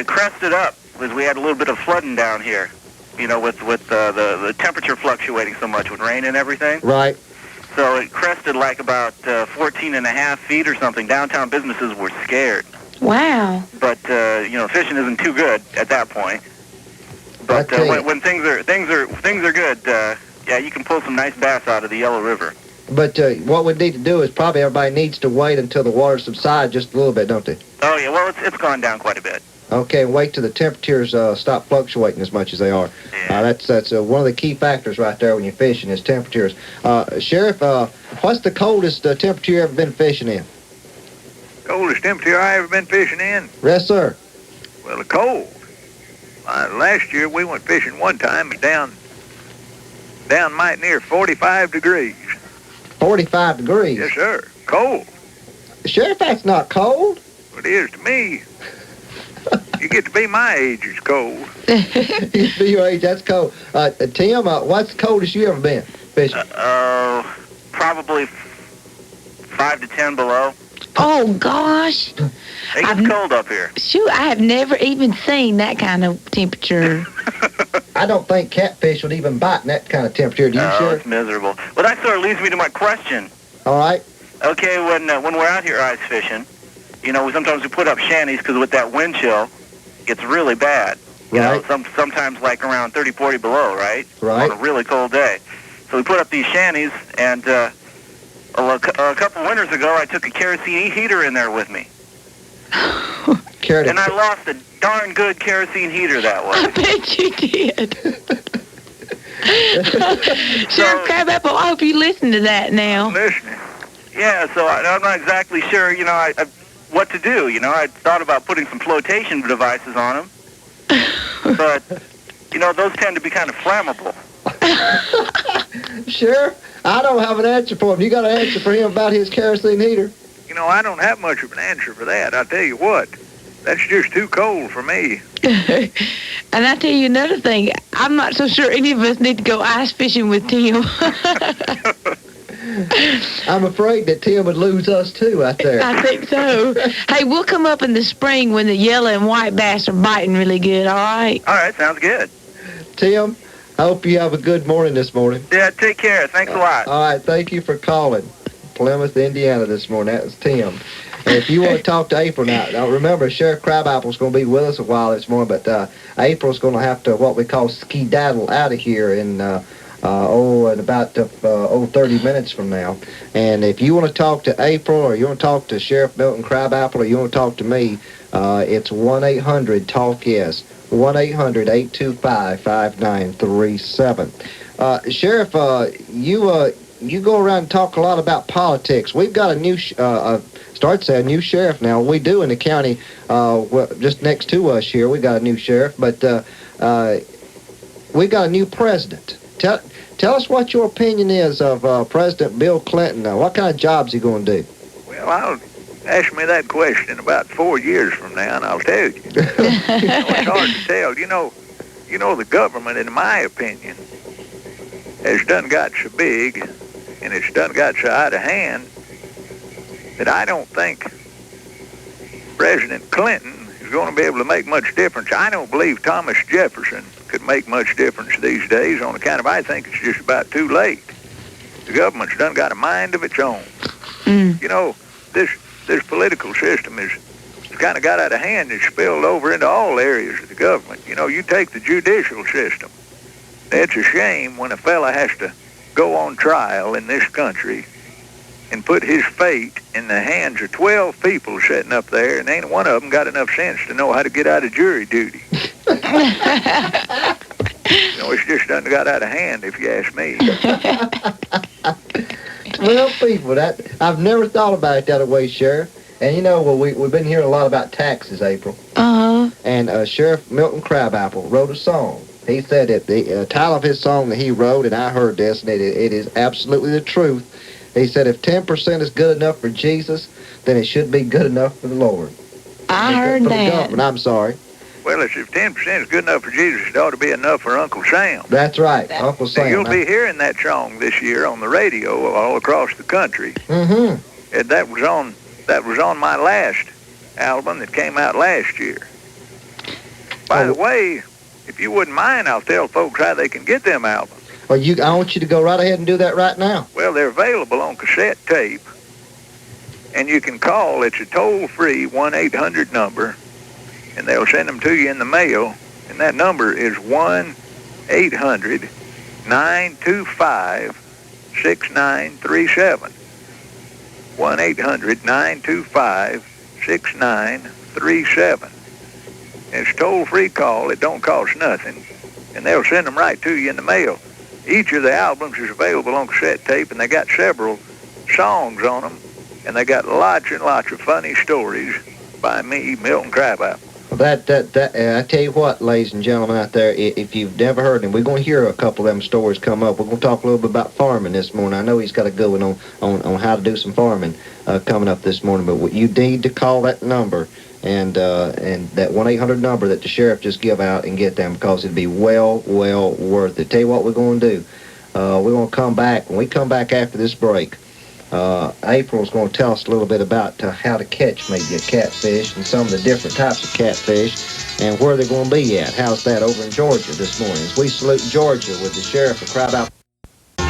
crested up because we had a little bit of flooding down here, with the temperature fluctuating so much with rain and everything. Right. So it crested like about 14 and a half feet or something. Downtown businesses were scared. Wow. But fishing isn't too good at that point. But when things are good, yeah, you can pull some nice bass out of the Yellow River. But what we need to do is probably everybody needs to wait until the water subsides just a little bit, don't they? Oh, yeah. Well, it's gone down quite a bit. Okay, wait till the temperatures stop fluctuating as much as they are. Yeah. That's one of the key factors right there when you're fishing is temperatures. Sheriff, what's the coldest temperature you ever been fishing in? Coldest temperature I ever been fishing in? Yes, sir. Well, the cold. Last year we went fishing one time down might near 45 degrees. 45 degrees. Yes, sir. Cold. Sheriff, that's not cold. It is to me. You get to be my age, it's cold. You be your age, that's cold. Tim, what's the coldest you ever been fishing? Probably 5 to 10 below. Oh, gosh. It's cold up here. Shoot, I have never even seen that kind of temperature. I don't think catfish would even bite in that kind of temperature. Do you, Sheriff? It's miserable. Well, that sort of leads me to my question. All right. Okay, when we're out here ice fishing, you know, sometimes we put up shanties because with that wind chill, it's really bad. You know, sometimes like around 30, 40 below, right? Right. On a really cold day. So we put up these shanties, and a couple winters ago, I took a kerosene heater in there with me. And I lost a darn good kerosene heater that way. I bet you did. Sheriff Crabapple, I hope you listen to that now. I'm listening. Yeah, so I'm not exactly sure, you know, what to do. You know, I thought about putting some flotation devices on them. But, you know, those tend to be kind of flammable. Sheriff, I don't have an answer for him. You got an answer for him about his kerosene heater? You know, I don't have much of an answer for that. I'll tell you what. That's just too cold for me. And I tell you another thing. I'm not so sure any of us need to go ice fishing with Tim. I'm afraid that Tim would lose us too out there. I think so. Hey, we'll come up in the spring when the yellow and white bass are biting really good, all right? All right, sounds good. Tim, I hope you have a good morning this morning. Yeah, take care. Thanks a lot. All right, thank you for calling Plymouth, Indiana this morning. That was Tim. And if you want to talk to April now remember, Sheriff Crabapple's going to be with us a while this morning, but April's going to have to, what we call, skedaddle out of here in about 30 minutes from now. And if you want to talk to April, or you want to talk to Sheriff Milton Crabapple, or you want to talk to me, it's 1-800-TALK-YES, 1-800-825-5937. Sheriff, you go around and talk a lot about politics. We've got a new a new sheriff now. We do in the county, just next to us here. We got a new sheriff, but we got a new president. Tell us what your opinion is of President Bill Clinton. What kind of job's he going to do? Well, ask me that question about 4 years from now, and I'll tell you. It's hard to tell. You know, the government, in my opinion, has done got so big, and it's done got so out of hand, that I don't think President Clinton is going to be able to make much difference. I don't believe Thomas Jefferson could make much difference these days on account of I think it's just about too late. The government's done got a mind of its own. You know, this political system is kind of got out of hand and spilled over into all areas of the government. You know, you take the judicial system. It's a shame when a fella has to go on trial in this country and put his fate in the hands of 12 people sitting up there, and ain't one of them got enough sense to know how to get out of jury duty. You know, it's just done got out of hand, if you ask me. 12 people. I've never thought about it that way, Sheriff. And you know, we've been hearing a lot about taxes, April. Uh-huh. And Sheriff Milton Crabapple wrote a song. He said that the title of his song that he wrote, and I heard this, and it is absolutely the truth. He said, if 10% is good enough for Jesus, then it should be good enough for the Lord. I heard for that. The government, I'm sorry. Well, if 10% is good enough for Jesus, it ought to be enough for Uncle Sam. That's right, Uncle Sam. And you'll be hearing that song this year on the radio all across the country. Mm-hmm. And that was on my last album that came out last year. By the way, if you wouldn't mind, I'll tell folks how they can get them albums. Well, I want you to go right ahead and do that right now. Well, they're available on cassette tape, and you can call. It's a toll-free 1-800 number, and they'll send them to you in the mail, and that number is 1-800-925-6937. 1-800-925-6937. It's a toll-free call. It don't cost nothing, and they'll send them right to you in the mail. Each of the albums is available on cassette tape, and they got several songs on them, and they got lots and lots of funny stories by me, Milton Crabapple. I tell you what, ladies and gentlemen out there, if you've never heard him, we're going to hear a couple of them stories come up. We're going to talk a little bit about farming this morning. I know he's got a good one on how to do some farming coming up this morning, but you need to call that number and that 1-800 number that the sheriff just give out and get them, because it'd be well worth it. Tell you what we're going to do. We're going to come back. When we come back after this break, April's going to tell us a little bit about how to catch maybe a catfish and some of the different types of catfish and where they're going to be at. How's that over in Georgia this morning? As we salute Georgia with the sheriff of Crab-Apple.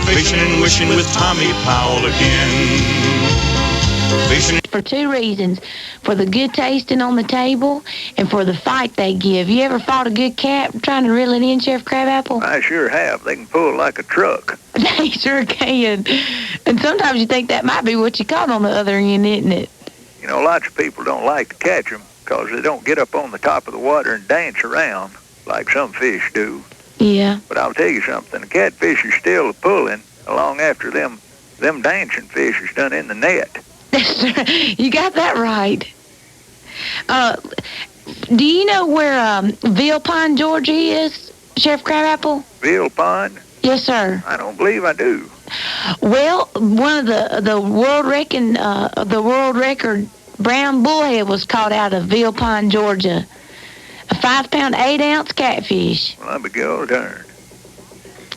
Fishing and wishing with Tommy Powell again. Fishing. For two reasons: for the good tasting on the table and for the fight they give. You ever fought a good cat trying to reel it in, Sheriff Crab-Apple? I sure have. They can pull like a truck. They sure can. And sometimes you think that might be what you caught on the other end, isn't it? You know, lots of people don't like to catch them because they don't get up on the top of the water and dance around like some fish do. Yeah. But I'll tell you something. The catfish is still pulling along after them dancing fish is done in the net. You got that right. Do you know where Veal Pond, Georgia is, Sheriff Crab-Apple? Veal Pond? Yes, sir. I don't believe I do. Well, one of the world record brown bullhead was caught out of Veal Pond, Georgia. A 5-pound, 8-ounce catfish. Well, I'll be good darn.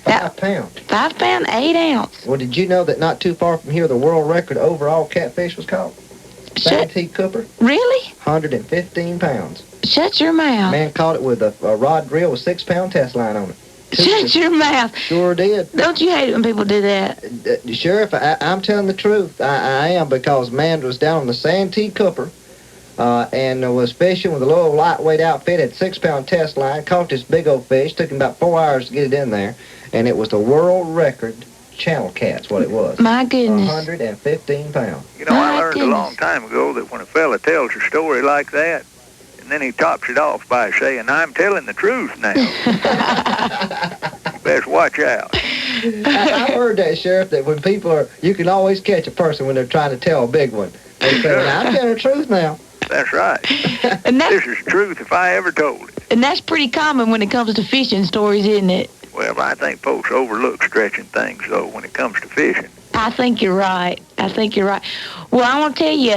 5 pounds. 5 pound, 8 ounce. Well, did you know that not too far from here, the world record overall catfish was caught? Santee Cooper. Really? 115 pounds. Shut your mouth. Man caught it with a rod reel with 6-pound test line on it. Shut your mouth. Sure did. Don't you hate it when people do that? Sheriff, I'm telling the truth. I am, because man was down on the Santee Cooper and was fishing with a little lightweight outfit, had 6-pound test line, caught this big old fish, took him about 4 hours to get it in there, and it was the world record channel cat's what it was. My goodness. 115 pounds. You know, I learned a long time ago that when a fella tells a story like that, and then he tops it off by saying, "I'm telling the truth now." You best watch out. I heard that, Sheriff, that when people are, you can always catch a person when they're trying to tell a big one. They say, "I'm telling the truth now." That's right. This is truth if I ever told it. And that's pretty common when it comes to fishing stories, isn't it? Well, I think folks overlook stretching things, though, when it comes to fishing. I think you're right. Well, I want to tell you,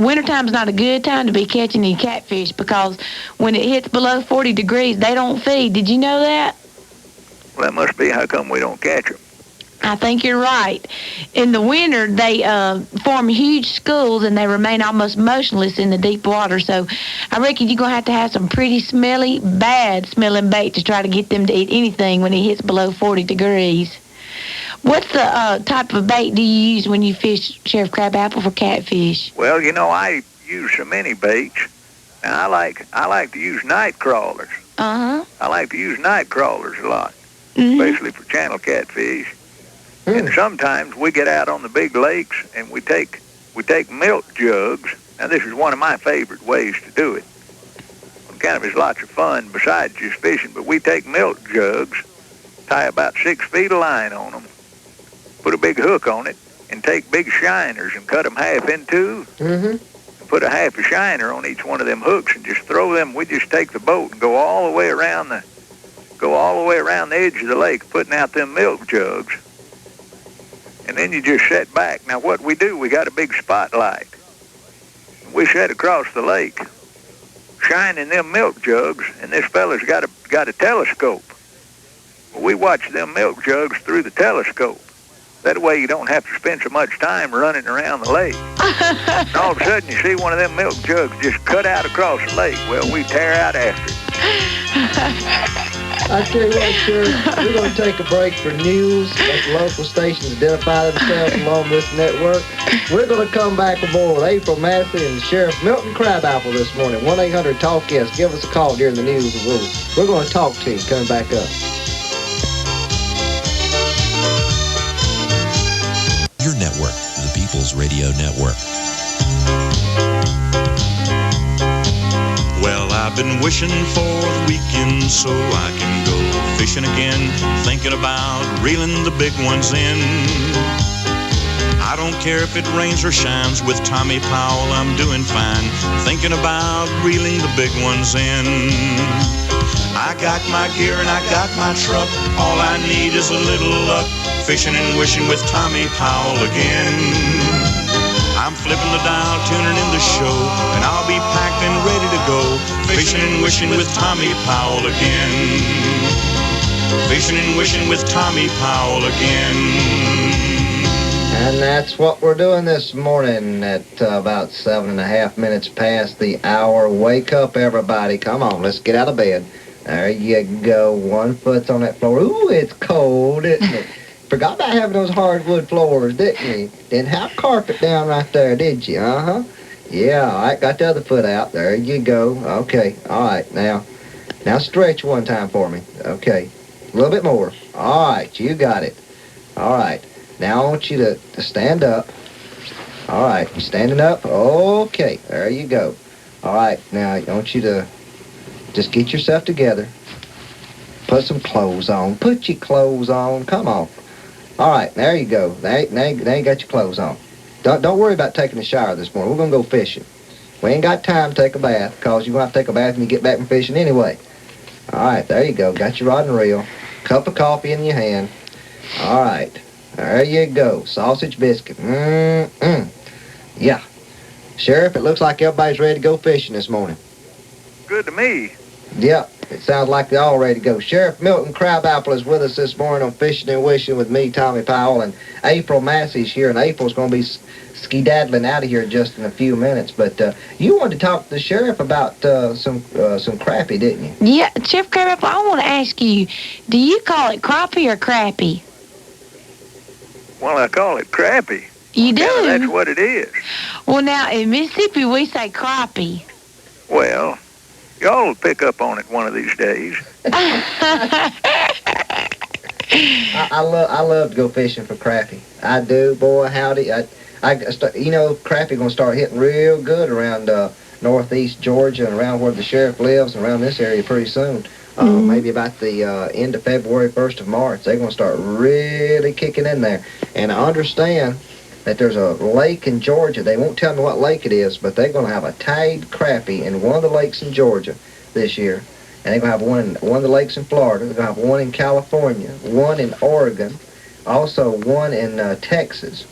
wintertime's not a good time to be catching any catfish, because when it hits below 40 degrees, they don't feed. Did you know that? Well, that must be how come we don't catch them. I think you're right. In the winter, they form huge schools, and they remain almost motionless in the deep water. So I reckon you're going to have some pretty smelly, bad-smelling bait to try to get them to eat anything when it hits below 40 degrees. What's the type of bait do you use when you fish, Sheriff Crab-Apple, for catfish? Well, you know, I use so many baits. And I like to use night crawlers. Uh-huh. I like to use night crawlers a lot, especially for channel catfish. And sometimes we get out on the big lakes and we take milk jugs. Now, this is one of my favorite ways to do it. It kind of is lots of fun besides just fishing, but we take milk jugs, tie about 6 feet of line on them, put a big hook on it, and take big shiners and cut them half in two. And put a half a shiner on each one of them hooks and just throw them. We just take the boat and go all the way around the edge of the lake, putting out them milk jugs. And then you just set back. Now, what we do, we got a big spotlight. We set across the lake, shining them milk jugs, and this fella's got a telescope. We watch them milk jugs through the telescope. That way you don't have to spend so much time running around the lake. And all of a sudden you see one of them milk jugs just cut out across the lake. Well, we tear out after it. I tell you what, Sheriff, we're going to take a break for news. Let the local stations identify themselves along this network. We're going to come back with more with April Massey and Sheriff Milton Crab-Apple this morning. 1-800-TALK-YES. Give us a call during the news. We're going to talk to you coming back up. Your network, the People's Radio Network. Well, I've been wishing for the weekend so I can go fishing again, thinking about reeling the big ones in. I don't care if it rains or shines, with Tommy Powell I'm doing fine, thinking about reeling the big ones in. I got my gear and I got my truck, all I need is a little luck, fishing and wishing with Tommy Powell again. I'm flipping the dial, tuning in the show, and I'll be packed and ready to go, fishing and wishing with Tommy Powell again. Fishing and wishing with Tommy Powell again. And that's what we're doing this morning at about 7.5 minutes past the hour. Wake up, everybody. Come on, let's get out of bed. There you go. One foot's on that floor. Ooh, it's cold, isn't it? Forgot about having those hardwood floors, didn't you? Didn't have carpet down right there, did you? Uh-huh. Yeah, all right, got the other foot out. There you go. Okay, all right. Now stretch one time for me. Okay, a little bit more. All right, you got it. All right. Now I want you to stand up. All right, you standing up? Okay, there you go. All right, now I want you to just get yourself together. Put some clothes on. Put your clothes on. Come on. All right, there you go. Now you got your clothes on. Don't worry about taking a shower this morning. We're going to go fishing. We ain't got time to take a bath because you're going to have to take a bath when you get back from fishing anyway. All right, there you go. Got your rod and reel. Cup of coffee in your hand. All right. There you go. Sausage biscuit. Yeah. Sheriff, it looks like everybody's ready to go fishing this morning. Good to me. Yeah, it sounds like they're all ready to go. Sheriff Milton Crabapple is with us this morning on Fishing and Wishing with me, Tommy Powell, and April Massey's here, and April's going to be skedaddling out of here just in a few minutes. But you wanted to talk to the sheriff about some crappie, didn't you? Yeah, Sheriff Crabapple, I want to ask you, do you call it crappie or crappie? Well, I call it crappie. You do? Yeah, that's what it is. Well, now, in Mississippi, we say crappie. Well, y'all will pick up on it one of these days. I love to go fishing for crappie. I do, boy, howdy. Crappie going to start hitting real good around northeast Georgia and around where the sheriff lives and around this area pretty soon. Maybe about the end of February, 1st of March. They're going to start really kicking in there. And I understand that there's a lake in Georgia. They won't tell me what lake it is, but they're going to have a tide crappie in one of the lakes in Georgia this year. And they're going to have one of the lakes in Florida. They're going to have one in California, one in Oregon, also one in Texas,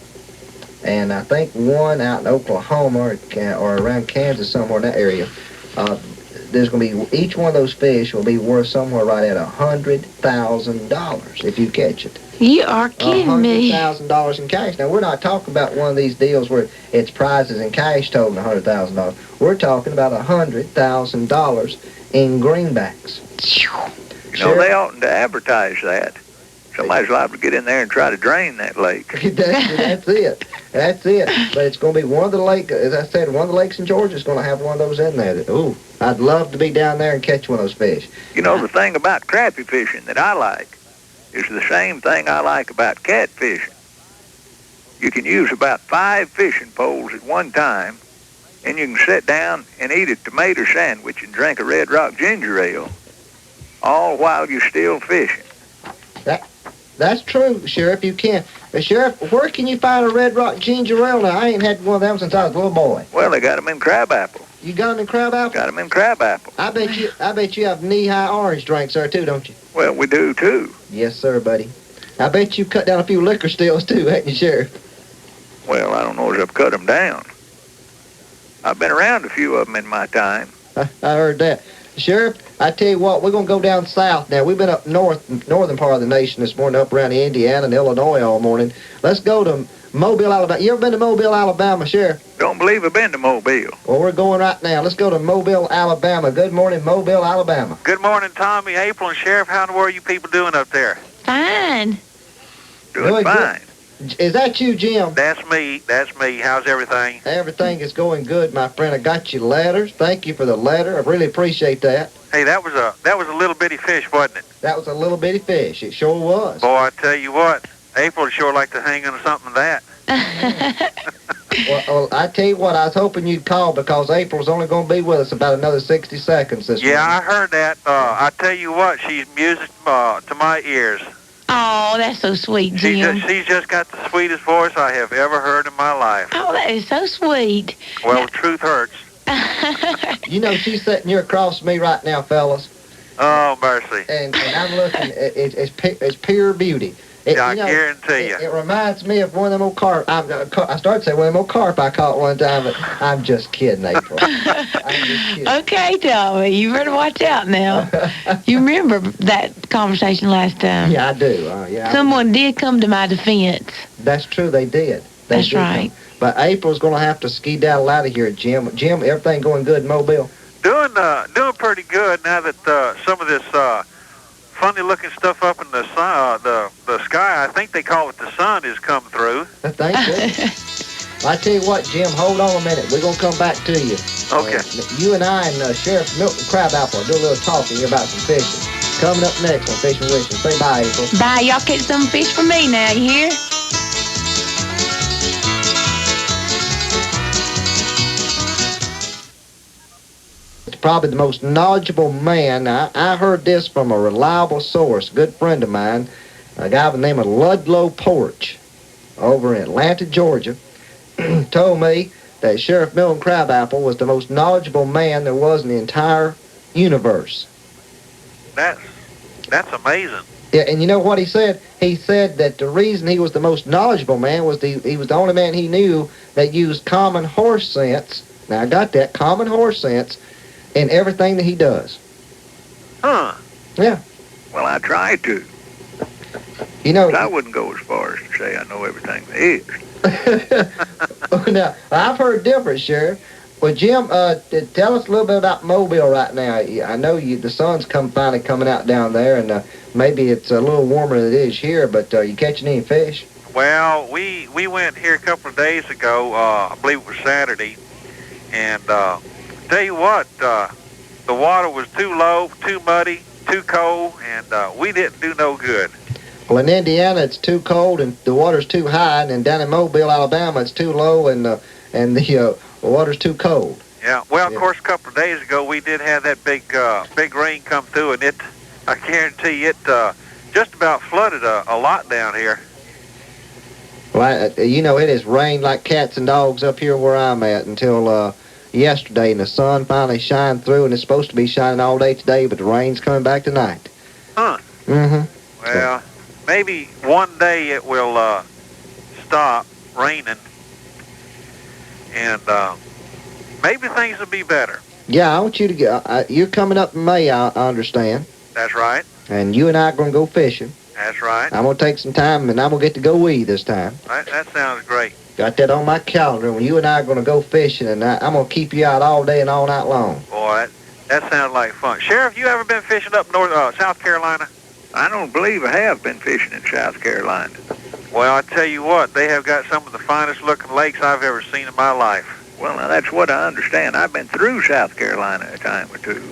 and I think one out in Oklahoma or around Kansas, somewhere in that area. There's going to be, each one of those fish will be worth somewhere right at $100,000 if you catch it. You are kidding me. $100,000 in cash. Now, we're not talking about one of these deals where it's prizes in cash totaling $100,000. We're talking about $100,000 in greenbacks. You know, they oughtn't to advertise that. Somebody's liable to get in there and try to drain that lake. That's it. That's it. But it's going to be one of the lakes, as I said, one of the lakes in Georgia is going to have one of those in there. Ooh, I'd love to be down there and catch one of those fish. You know, the thing about crappie fishing that I like is the same thing I like about catfishing. You can use about 5 fishing poles at one time, and you can sit down and eat a tomato sandwich and drink a Red Rock ginger ale, all while you're still fishing. That's true, Sheriff, you can. But, Sheriff, where can you find a Red Rock ginger ale now? I ain't had one of them since I was a little boy. Well, they got them in Crabapple. You got them in Crabapple? Got them in Crabapple. I bet you have knee-high orange drinks there, too, don't you? Well, we do, too. Yes, sir, buddy. I bet you cut down a few liquor stills, too, ain't you, Sheriff? Well, I don't know as I've cut them down. I've been around a few of them in my time. I heard that. Sheriff, I tell you what, we're going to go down south now. We've been up northern part of the nation this morning, up around Indiana and Illinois all morning. Let's go to Mobile, Alabama. You ever been to Mobile, Alabama, Sheriff? Don't believe I've been to Mobile. Well, we're going right now. Let's go to Mobile, Alabama. Good morning, Mobile, Alabama. Good morning, Tommy, April, and Sheriff. How in the world are you people doing up there? Fine. Doing fine. Is that you, Jim? That's me. How's everything? Everything is going good, my friend. I got your letters. Thank you for the letter. I really appreciate that. Hey, that was a little bitty fish, wasn't it? That was a little bitty fish. It sure was. Boy, I tell you what, April would sure like to hang on to something of that. Well, I tell you what, I was hoping you'd call because April's only going to be with us about another 60 seconds this morning. Yeah, I heard that. I tell you what, she's music to my ears. Oh, that's so sweet, Jim. She's just got the sweetest voice I have ever heard in my life. Oh, that is so sweet. Well, the truth hurts. You know, she's sitting here across from me right now, fellas. Oh, mercy. And I'm looking, it's pure beauty. I guarantee you. It reminds me of one of them old carp. I started to say one of them old carp I caught one time, but I'm just kidding, April. I'm just kidding. Okay, Tommy, you better watch out now. You remember that conversation last time? Yeah, I do. Yeah. Someone did come to my defense. That's true, they did. That's right. But April's going to have to skedaddle out of here, Jim. Jim, everything going good in Mobile? Doing pretty good now that some of this funny-looking stuff up in the sky, I think they call it the sun, has come through. Thank you. I tell you what, Jim, hold on a minute. We're going to come back to you. Okay. You and I and Sheriff Milton Crabapple will do a little talking about some fishing. Coming up next on Fishing Wishing. Say bye, April. Bye. Y'all catch some fish for me now, you hear? Probably the most knowledgeable man. I heard this from a reliable source, a good friend of mine, a guy by the name of Ludlow Porch over in Atlanta, Georgia, told me that Sheriff Milton Crabapple was the most knowledgeable man there was in the entire universe. That's amazing. Yeah, and you know what he said? He said that the reason he was the most knowledgeable man was he was the only man he knew that used common horse sense. Now, I got that, common horse sense, in everything that he does. Huh. Yeah. Well, I try to. You know, but I wouldn't go as far as to say I know everything there is. Now, I've heard different, Sheriff. Well, Jim, tell us a little bit about Mobile right now. I know the sun's finally coming out down there, and maybe it's a little warmer than it is here, but are you catching any fish? Well, we went here a couple of days ago, I believe it was Saturday, and tell you what, the water was too low, too muddy, too cold, and we didn't do no good. Well, in Indiana, it's too cold and the water's too high, and then down in Mobile, Alabama, it's too low and the water's too cold. Yeah. Well, of course, a couple of days ago, we did have that big rain come through, and I guarantee you, it just about flooded a lot down here. Well, it has rained like cats and dogs up here where I'm at until yesterday, and the sun finally shined through, and it's supposed to be shining all day today, but the rain's coming back tonight. Huh. Mm-hmm. Well, maybe one day it will stop raining, and maybe things will be better. Yeah, I want you to get. You're coming up in May, I understand. That's right. And you and I are going to go fishing. That's right. I'm going to take some time, and I'm going to get to go with you this time. That sounds great. Got that on my calendar. When you and I are going to go fishing, and I'm going to keep you out all day and all night long. Boy, that sounds like fun. Sheriff, you ever been fishing up South Carolina? I don't believe I have been fishing in South Carolina. Well, I tell you what, they have got some of the finest looking lakes I've ever seen in my life. Well, now that's what I understand. I've been through South Carolina a time or two.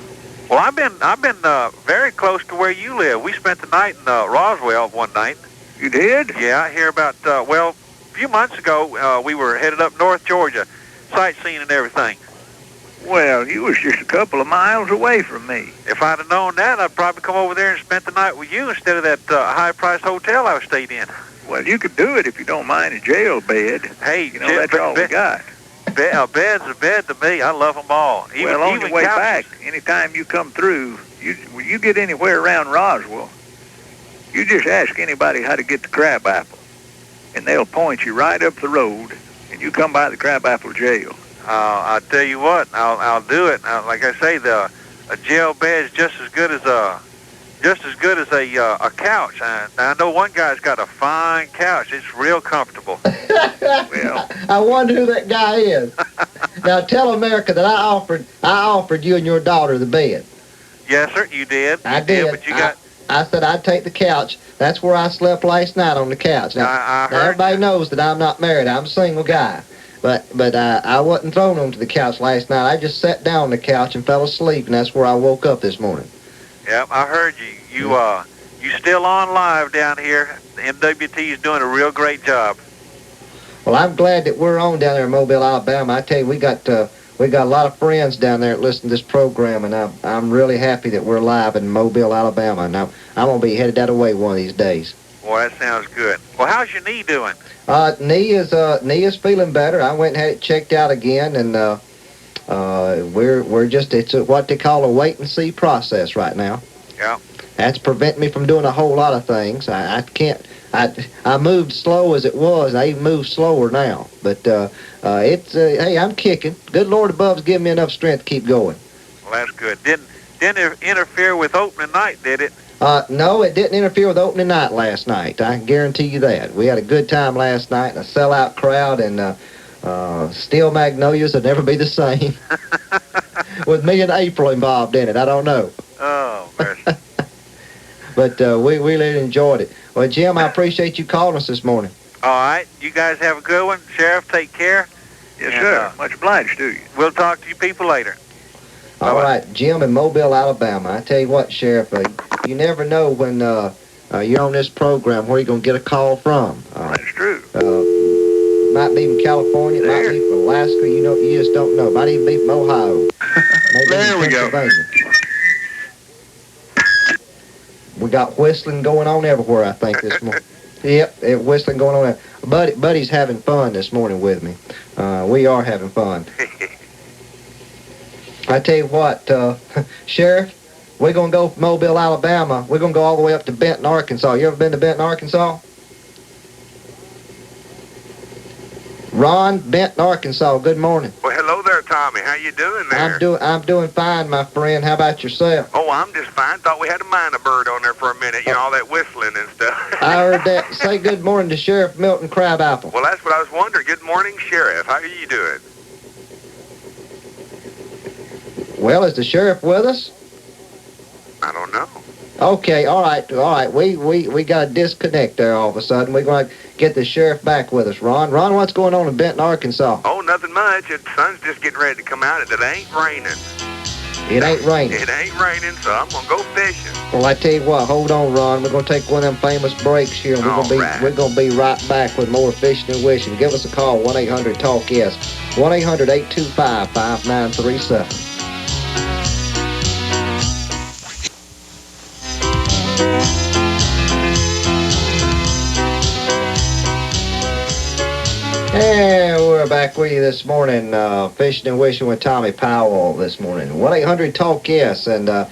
Well, I've been very close to where you live. We spent the night in Roswell one night. You did? Yeah, here about a few months ago, we were headed up North Georgia, sightseeing and everything. Well, you was just a couple of miles away from me. If I'd have known that, I'd probably come over there and spent the night with you instead of that high-priced hotel I stayed in. Well, you could do it if you don't mind a jail bed. Hey, that's all we got. A bed's a bed to me. I love them all. On your way back, anytime you come through, when you get anywhere around Roswell, you just ask anybody how to get to Crabapple, and they'll point you right up the road, and you come by the Crabapple jail. I'll tell you what, I'll do it. Like I say, a jail bed is just as good as a couch. I know one guy's got a fine couch. It's real comfortable. Well, I wonder who that guy is. Now tell America that I offered you and your daughter the bed. Yes, sir, you did. I did. But you got. I said I'd take the couch. That's where I slept last night, on the couch. Now, everybody knows that I'm not married. I'm a single guy. But I wasn't thrown onto the couch last night. I just sat down on the couch and fell asleep, and that's where I woke up this morning. Yep, I heard you. You still on live down here. The MWT is doing a real great job. Well, I'm glad that we're on down there in Mobile, Alabama. I tell you, we got we got a lot of friends down there that listen to this program, and I'm really happy that we're live in Mobile, Alabama. And I'm going to be headed that way one of these days. Boy, that sounds good. Well, how's your knee doing? Knee is feeling better. I went and had it checked out again, and we're just, it's what they call a wait and see process right now. Yeah. That's preventing me from doing a whole lot of things. I can't. I moved slow as it was. I even move slower now. But it's hey, I'm kicking. Good Lord above's giving me enough strength to keep going. Well, that's good. Didn't interfere with opening night, did it? No, it didn't interfere with opening night last night. I can guarantee you that. We had a good time last night, and a sellout crowd, and Steel Magnolias would never be the same. With me and April involved in it, I don't know. Oh, mercy. But we really enjoyed it. Well, Jim, I appreciate you calling us this morning. All right. You guys have a good one. Sheriff, take care. Yes, sir. Much obliged to you. We'll talk to you people later. All right, Jim in Mobile, Alabama. I tell you what, Sheriff, you never know when you're on this program where you're going to get a call from. That's true. Might be from California, might be from Alaska, you just don't know. Might even be from Ohio. Maybe there we go. We got whistling going on everywhere, I think, this morning. Yep, whistling going on there. Buddy's having fun this morning with me. We are having fun. I tell you what, Sheriff, we're going to go from Mobile, Alabama. We're going to go all the way up to Benton, Arkansas. You ever been to Benton, Arkansas? Ron, Benton, Arkansas. Good morning. Well, hello there, Tommy. How you doing there? I'm doing fine, my friend. How about yourself? Oh, I'm just fine. Thought we had a minor bird on there for a minute. You know, all that whistling and stuff. I heard that. Say good morning to Sheriff Milton Crabapple. Well, that's what I was wondering. Good morning, Sheriff. How are you doing? Well, is the sheriff with us? I don't know. Okay, all right. We got a disconnect there all of a sudden. We're going to get the sheriff back with us, Ron. Ron, what's going on in Benton, Arkansas? Oh, nothing much. The sun's just getting ready to come out. It ain't raining. It ain't raining. It ain't raining, so I'm going to go fishing. Well, I tell you what, hold on, Ron. We're going to take one of them famous breaks here, and we're going to be right back with more fishing and wishing. Give us a call, 1-800-TALK-YES, 1-800-825-5937. And we're back with you this morning, fishing and wishing with Tommy Powell this morning. 1-800-TALK-YES, and the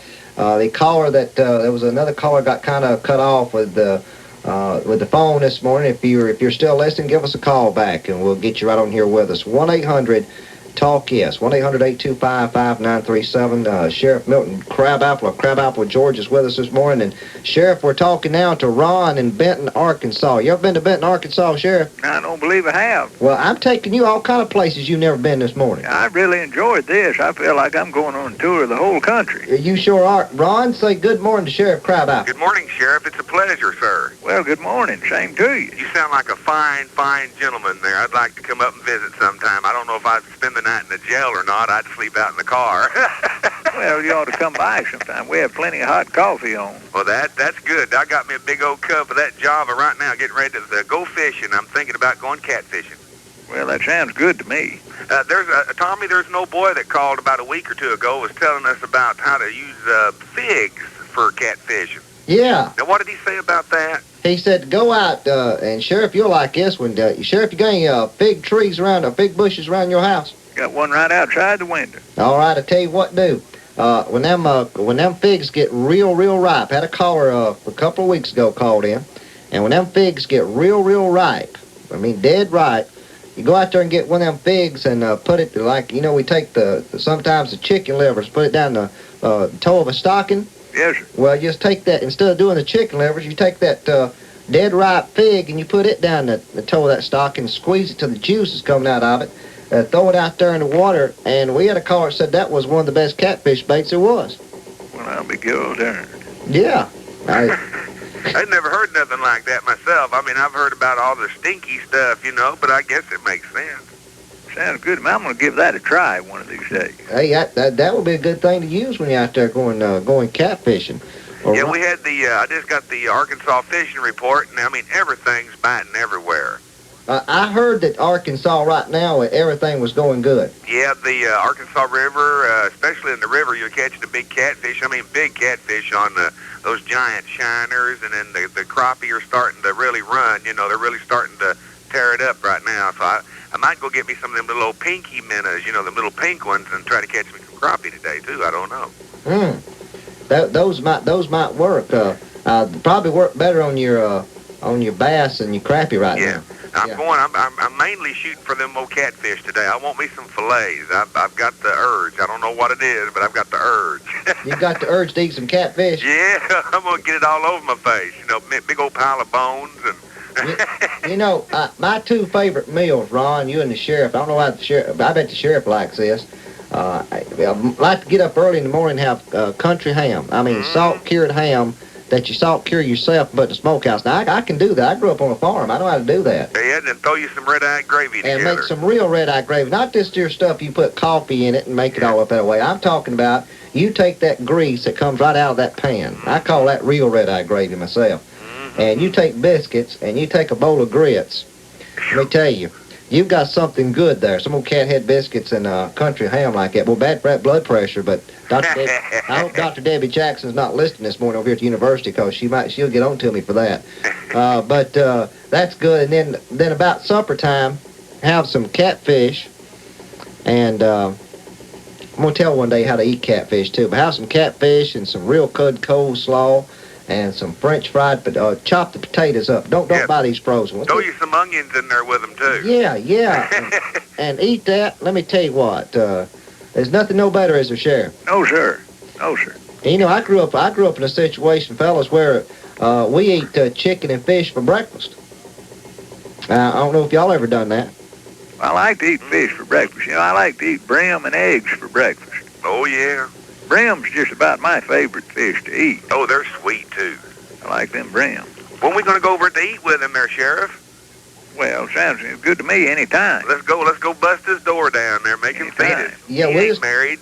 caller there was another caller got kind of cut off with the phone this morning. If you're still listening, give us a call back, and we'll get you right on here with us. 1-800-TALK-YES, 1-800-825-5937. Sheriff Milton Crabapple of Crabapple, Georgia, is with us this morning. And Sheriff, we're talking now to Ron in Benton, Arkansas. You ever been to Benton, Arkansas, Sheriff? I don't believe I have. Well, I'm taking you all kind of places you've never been this morning. I really enjoyed this. I feel like I'm going on a tour of the whole country. You sure are. Ron, say good morning to Sheriff Crabapple. Good morning, Sheriff. It's a pleasure, sir. Well, good morning. Same to you. You sound like a fine, fine gentleman there. I'd like to come up and visit sometime. I don't know if I'd spend the night in the jail or not. I'd sleep out in the car. Well, you ought to come by sometime. We have plenty of hot coffee on. Well, that's good. I got me a big old cup of that Java right now, getting ready to go fishing. I'm thinking about going catfishing. Well, that sounds good to me. Tommy, there's an old boy that called about a week or two ago, was telling us about how to use figs for catfishing. Yeah. Now, what did he say about that? He said, go out, and Sheriff, you'll like this one. Sheriff, you got any fig trees around, fig bushes around your house? Got one right outside the window. All right, I tell you what do. When them figs get real ripe, had a caller a couple of weeks ago called in, and when them figs get real ripe, I mean dead ripe, you go out there and get one of them figs and put it like, we take sometimes the chicken livers, put it down the toe of a stocking. Yes, sir. Well, you just take that, instead of doing the chicken livers, you take that dead ripe fig and you put it down the toe of that stocking, squeeze it till the juice is coming out of it, throw it out there in the water, and we had a caller that said that was one of the best catfish baits there was. Well, I'll be good there. Yeah. I'd never heard nothing like that myself. I mean, I've heard about all the stinky stuff, but I guess it makes sense. Sounds good. I'm going to give that a try one of these days. Hey, that would be a good thing to use when you're out there going catfishing. Yeah, we had I just got the Arkansas fishing report, and I mean, everything's biting everywhere. I heard that Arkansas right now, everything was going good. Yeah, the Arkansas River, especially in the river, you're catching the big catfish. I mean, big catfish on those giant shiners, and then the crappie are starting to really run. You know, they're really starting to tear it up right now. So I might go get me some of them little old pinky minnows, you know, the little pink ones, and try to catch me some crappie today too. I don't know. Those might work. Probably work better on your bass and your crappie right now. I'm mainly shooting for them old catfish today. I want me some fillets. I've got the urge. I don't know what it is, but I've got the urge. You got the urge to eat some catfish? Yeah, I'm gonna get it all over my face. You know, big old pile of bones and. You know, my two favorite meals, Ron, you and the sheriff. I don't know why the sheriff. I bet the sheriff likes this. I like to get up early in the morning and have country ham. I mean, salt-cured ham that you salt-cure yourself and put in the smokehouse. Now, I can do that. I grew up on a farm. I know how to do that. Yeah, and throw you some red-eye gravy together. And make some real red-eye gravy. Not just your stuff you put coffee in it and make it all up that way. I'm talking about you take that grease that comes right out of that pan. I call that real red-eye gravy myself. And you take biscuits and you take a bowl of grits. Let me tell you, you've got something good there. Some old cat head biscuits and country ham like that. Well, bad blood pressure, but I hope Dr. Debbie Jackson's not listening this morning over here at the university, because she'll get on to me for that. But that's good. And then about supper time, have some catfish. And I'm going to tell one day how to eat catfish too. But have some catfish and some real good coleslaw. And some French fried, but chop the potatoes up. Don't buy these frozen ones. Throw you some onions in there with them too. Yeah. and eat that. Let me tell you what. There's nothing no better as a sheriff. No, sir. No, sir. And, you know, I grew up in a situation, fellas, where we eat chicken and fish for breakfast. I don't know if y'all ever done that. I like to eat fish for breakfast. You know, I like to eat brim and eggs for breakfast. Oh yeah. Brim's just about my favorite fish to eat. Oh, they're sweet, too. I like them brim. When we going to go over to eat with him there, Sheriff? Well, sounds good to me anytime. Let's go bust his door down there, make him feed us. Yeah, he ain't married.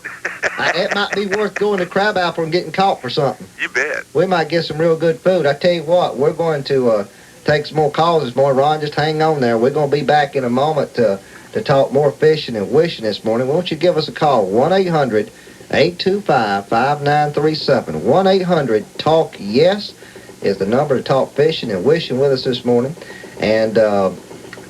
It might be worth going to Crabapple and getting caught for something. You bet. We might get some real good food. I tell you what, we're going to take some more calls this morning. Ron, just hang on there. We're going to be back in a moment to talk more fishing and wishing this morning. Won't you give us a call? 1-800-825-5937. 1-800-TALK-YES is the number to talk fishing and wishing with us this morning. And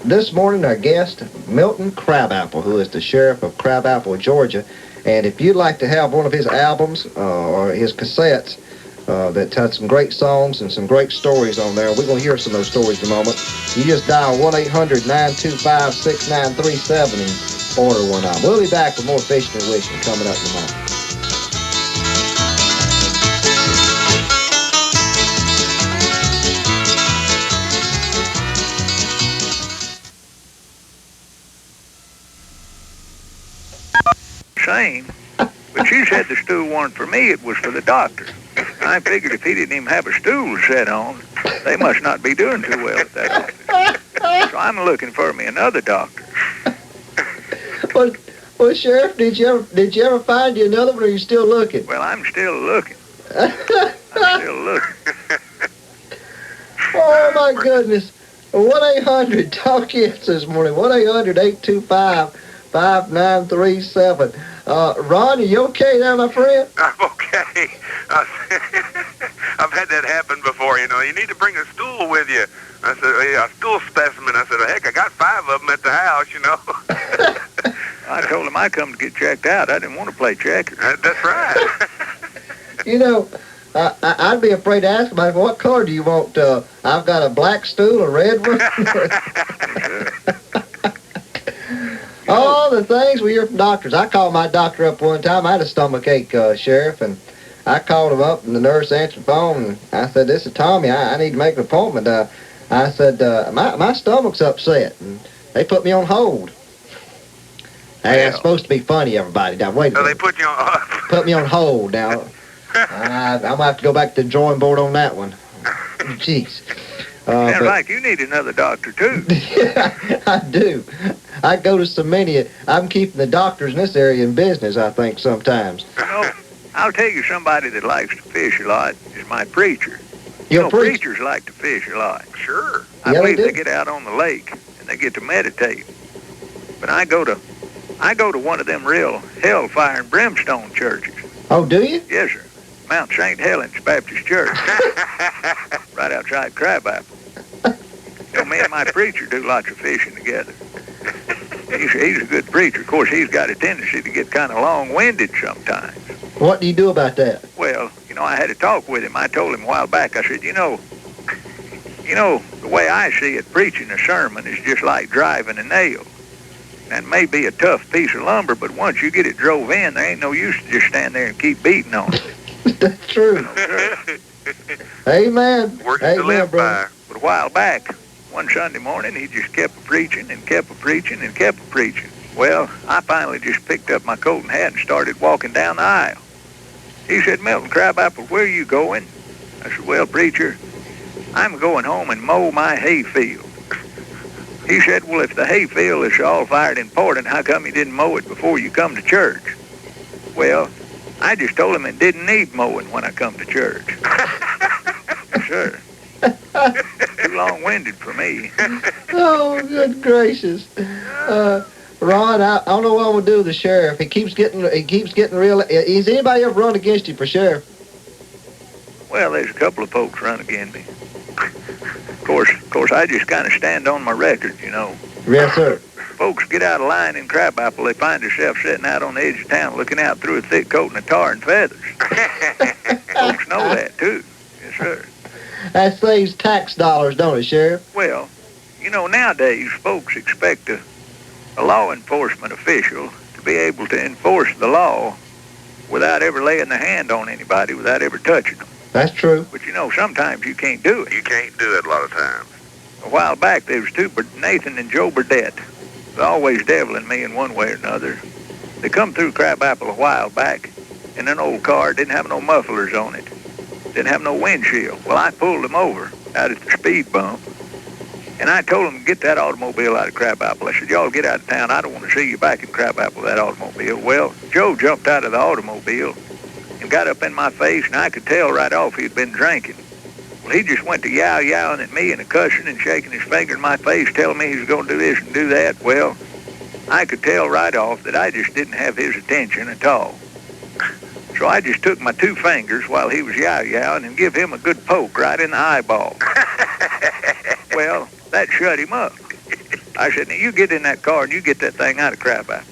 this morning, our guest, Milton Crabapple, who is the sheriff of Crabapple, Georgia. And if you'd like to have one of his albums or his cassettes that had some great songs and some great stories on there, we're going to hear some of those stories in a moment. You just dial 1-800-925-6937 and order one out. We'll be back with more fishing and wishing coming up in a moment. Same, but you said the stool wasn't for me, it was for the doctor. I figured if he didn't even have a stool to sit on, they must not be doing too well at that office. So I'm looking for me another doctor. Well, Sheriff, did you ever find you another one, or are you still looking? Well, I'm still looking. I'm still looking. Oh, my goodness. 1-800-TALK-YES this morning. 1-800-825-5937. Ron, are you okay there, my friend? I'm okay. I've had that happen before, you know. You need to bring a stool with you. I said, yeah, a stool specimen. I said, heck, I got 5 of them at the house, you know. I told him I come to get checked out. I didn't want to play checkers. That's right. You know, I'd be afraid to ask him, what color do you want? I've got a black stool, a red one. All the things we hear from doctors. I called my doctor up one time. I had a stomach ache, Sheriff, and I called him up, and the nurse answered the phone, and I said, this is Tommy. I need to make an appointment. I said, my stomach's upset, and they put me on hold. Hey, that's supposed to be funny, everybody. Now, wait a minute. So they put you on... Put me on hold. Now, I'm going to have to go back to the drawing board on that one. Jeez. Sounds like you need another doctor, too. Yeah, I do. I go to so many. I'm keeping the doctors in this area in business, I think, sometimes. You know, I'll tell you somebody that likes to fish a lot is my preacher. Your preachers like to fish a lot. Sure. I believe they get out on the lake, and and they get to meditate. But I go to one of them real hellfire and brimstone churches. Oh, do you? Yes, sir. Mount St. Helens Baptist Church, right outside Crabapple. You know, me and my preacher do lots of fishing together. He's a good preacher. Of course, he's got a tendency to get kind of long-winded sometimes. What do you do about that? Well, you know, I had a talk with him. I told him a while back, I said, you know, the way I see it, preaching a sermon is just like driving a nail. And it may be a tough piece of lumber, but once you get it drove in, there ain't no use to just stand there and keep beating on it. That's true. Amen. Worth Amen, to live brother. by. But a while back, one Sunday morning, he just kept preaching and kept preaching and kept preaching. Well, I finally just picked up my coat and hat and started walking down the aisle. He said, Milton Crabapple, where are you going? I said, well, preacher, I'm going home and mow my hay field. He said, well, if the hay field is all fired important, how come you didn't mow it before you come to church? Well, I just told him it didn't need mowing when I come to church. Yes, sir. Too long-winded for me. Oh, good gracious. Ron, I don't know what I'm gonna do with the sheriff. He keeps getting real. Has anybody ever run against you for sheriff? Well, there's a couple of folks run against me. Of course, I just kind of stand on my record, you know. Yes, sir. Folks get out of line in Crabapple, they find themselves sitting out on the edge of town looking out through a thick coat and a tar and feathers. Folks know that, too. Yes, sir. That saves tax dollars, don't it, Sheriff? Well, you know, nowadays, folks expect a law enforcement official to be able to enforce the law without ever laying their hand on anybody, without ever touching them. That's true. But, you know, sometimes you can't do it. You can't do it a lot of times. A while back, there was two, Nathan and Joe Burdette. They're always deviling me in one way or another. They come through Crabapple a while back in an old car, didn't have no mufflers on it, didn't have no windshield. Well, I pulled them over out at the speed bump, and I told them to get that automobile out of Crabapple. I said, y'all get out of town. I don't want to see you back in Crabapple, that automobile. Well, Joe jumped out of the automobile and got up in my face, and I could tell right off he'd been drinking. Well, he just went to yowling at me and a cussing and shaking his finger in my face, telling me he was going to do this and do that. Well, I could tell right off that I just didn't have his attention at all. So I just took my two fingers while he was yowling and give him a good poke right in the eyeball. Well, that shut him up. I said, now you get in that car and you get that thing out of Crabapple.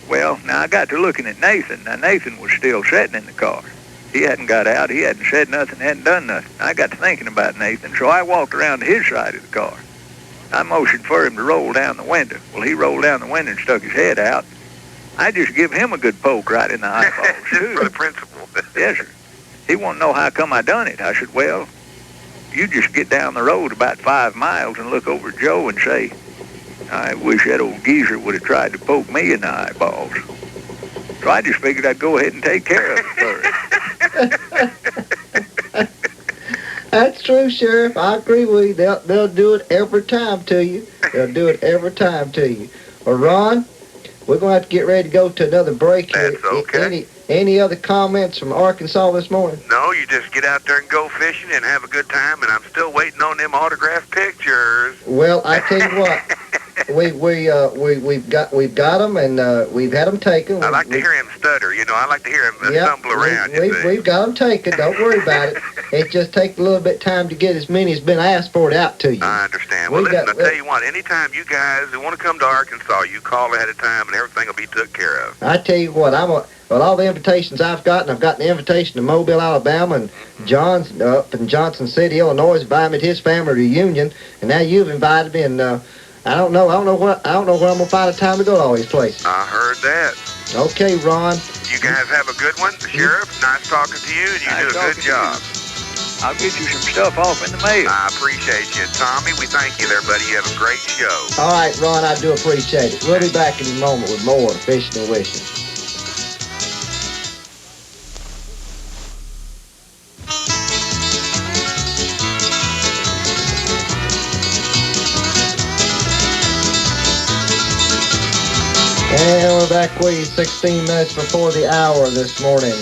Well, now I got to looking at Nathan. Now Nathan was still sitting in the car. He hadn't got out. He hadn't said nothing, hadn't done nothing. I got to thinking about Nathan, so I walked around to his side of the car. I motioned for him to roll down the window. Well, he rolled down the window and stuck his head out. I just give him a good poke right in the eyeball, too. For the principal. Yes, sir. He wanted to know how come I done it. I said, well, you just get down the road about 5 miles and look over at Joe and say, I wish that old geezer would have tried to poke me in the eyeballs. So I just figured I'd go ahead and take care of it first. That's true, Sheriff. I agree with you. They'll do it every time to you. They'll do it every time to you. Well, Ron, we're going to have to get ready to go to another break here. That's okay. Any other comments from Arkansas this morning? No, you just get out there and go fishing and have a good time, and I'm still waiting on them autographed pictures. Well, I tell you what, we've got them, and we've had them taken. I like to hear him stutter, you know. I like to hear him stumble around. We've got them taken. Don't worry about it. It just takes a little bit of time to get as many as been asked for it out to you. I understand. Well, listen, I'll tell you what, anytime you guys who want to come to Arkansas, you call ahead of time, and everything will be took care of. I tell you what, well, all the invitations I've gotten, I've gotten an invitation to Mobile, Alabama, and John's up in Johnson City, Illinois, invited me to his family reunion, and now you've invited me, and I don't know where I'm gonna find a time to go to all these places. I heard that. Okay, Ron. You guys have a good one. The Sheriff, nice talking to you, and you do a good job. I'll get you some stuff off in the mail. I appreciate you. Tommy, we thank you there, buddy. You have a great show. All right, Ron, I do appreciate it. We'll be back in a moment with more Fishing and Wishing. And we're back with you 16 minutes before the hour this morning.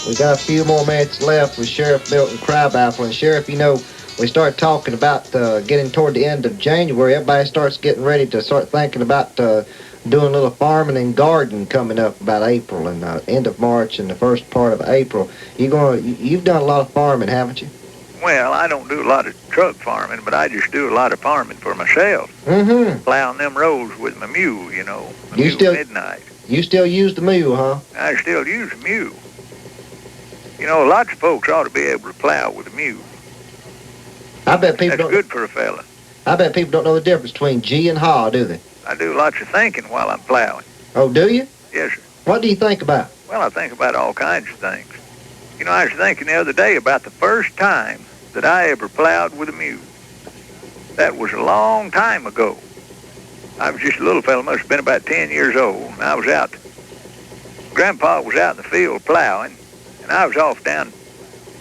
We got a few more minutes left with Sheriff Milton Crabapple. And Sheriff, you know, we start talking about getting toward the end of January, everybody starts getting ready to start thinking about doing a little farming and gardening coming up about April and end of March and the first part of April. You've done a lot of farming, haven't you? Well, I don't do a lot of truck farming, but I just do a lot of farming for myself. Mm-hmm. Plowing them rows with my mule, you know. Midnight. You still use the mule, huh? I still use a mule. You know, lots of folks ought to be able to plow with a mule. I bet people That's good for a fella. I bet people don't know the difference between G and ha, do they? I do lots of thinking while I'm plowing. Oh, do you? Yes, sir. What do you think about? Well, I think about all kinds of things. You know, I was thinking the other day about the first time that I ever plowed with a mule. That was a long time ago. I was just a little fella, must have been about 10 years old, and I was out. Grandpa was out in the field plowing, and I was off down.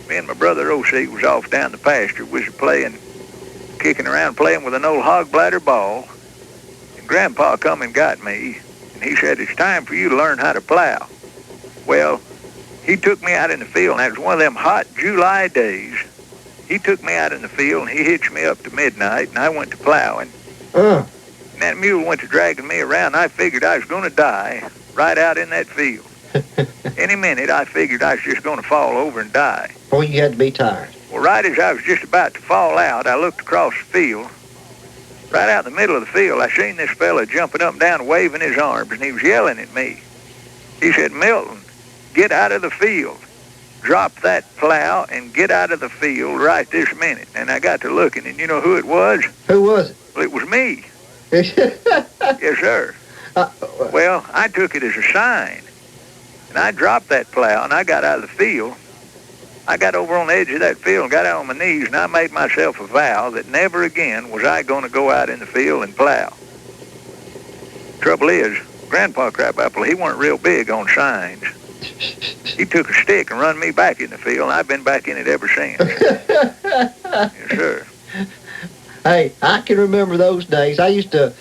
Me and my brother O.C. was off down the pasture. We was playing, kicking around, playing with an old hog bladder ball. And Grandpa come and got me, and he said, "It's time for you to learn how to plow." Well, he took me out in the field, and it was one of them hot July days. He took me out in the field, and he hitched me up to midnight, and I went to plowing. And that mule went to dragging me around. I figured I was going to die right out in that field. Any minute, I figured I was just going to fall over and die. Boy, you had to be tired. Well, right as I was just about to fall out, I looked across the field. Right out in the middle of the field, I seen this fella jumping up and down, waving his arms, and he was yelling at me. He said, "Milton, get out of the field. Drop that plow and get out of the field right this minute." And I got to looking, and you know who it was? Who was it? Well, it was me. Yes, sir. Well, I took it as a sign. And I dropped that plow, and I got out of the field. I got over on the edge of that field and got out on my knees, and I made myself a vow that never again was I going to go out in the field and plow. Trouble is, Grandpa Crabapple, he weren't real big on signs. He took a stick and run me back in the field, and I've been back in it ever since. Yes, sir. Hey, I can remember those days. I used to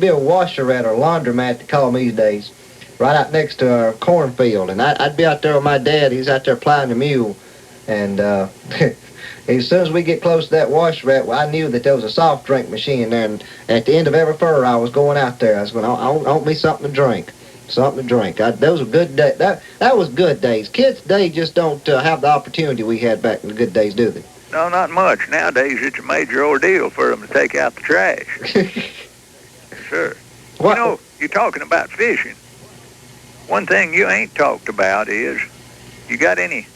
be a washer at our laundromat, they call them these days, right out next to our cornfield. And I'd be out there with my dad. He's out there plowing the mule. And as soon as we get close to that washerette, well, I knew that there was a soft drink machine there. And at the end of every furrow, I was going out there. I was going, I want me something to drink. Something to drink. Those were good days. That was good days. Kids today just don't have the opportunity we had back in the good days, do they? No, not much. Nowadays, it's a major ordeal for them to take out the trash. Sure. You know, you're talking about fishing. One thing you ain't talked about is, you got any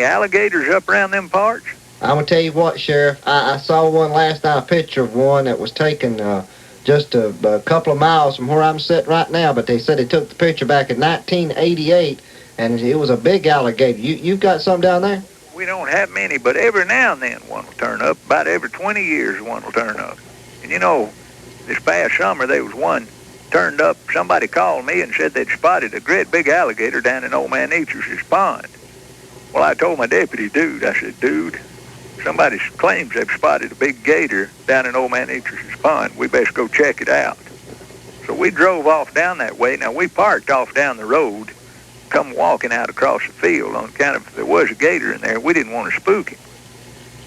alligators up around them parts? I'm gonna tell you what, Sheriff. I saw one last night, a picture of one that was taken just a couple of miles from where I'm sitting right now. But they said they took the picture back in 1988, and it was a big alligator. You've got some down there? We don't have many, but every now and then one will turn up. About every 20 years one will turn up. And you know, this past summer there was one turned up. Somebody called me and said they'd spotted a great big alligator down in Old Man Eacher's pond. Well, I told my deputy, dude, I said, "Dude, somebody claims they've spotted a big gator down in Old Man Eacher's pond. We best go check it out." So we drove off down that way. Now, we parked off down the road, come walking out across the field on account of if there was a gator in there, we didn't want to spook him.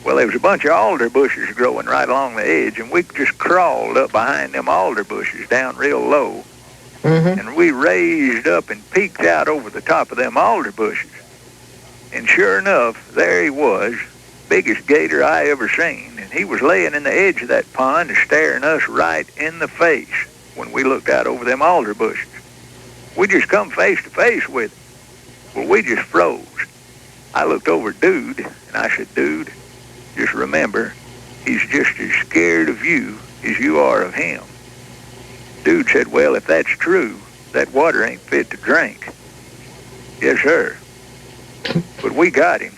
Well, there was a bunch of alder bushes growing right along the edge, and we just crawled up behind them alder bushes down real low. And we raised up and peeked out over the top of them alder bushes. And sure enough, there he was, biggest gator I ever seen, and he was laying in the edge of that pond staring us right in the face when we looked out over them alder bushes. We just come face to face with him. Well, we just froze. I looked over at Dude, and I said, "Dude, just remember, he's just as scared of you as you are of him." Dude said, "Well, if that's true, that water ain't fit to drink." Yes, sir. But we got him.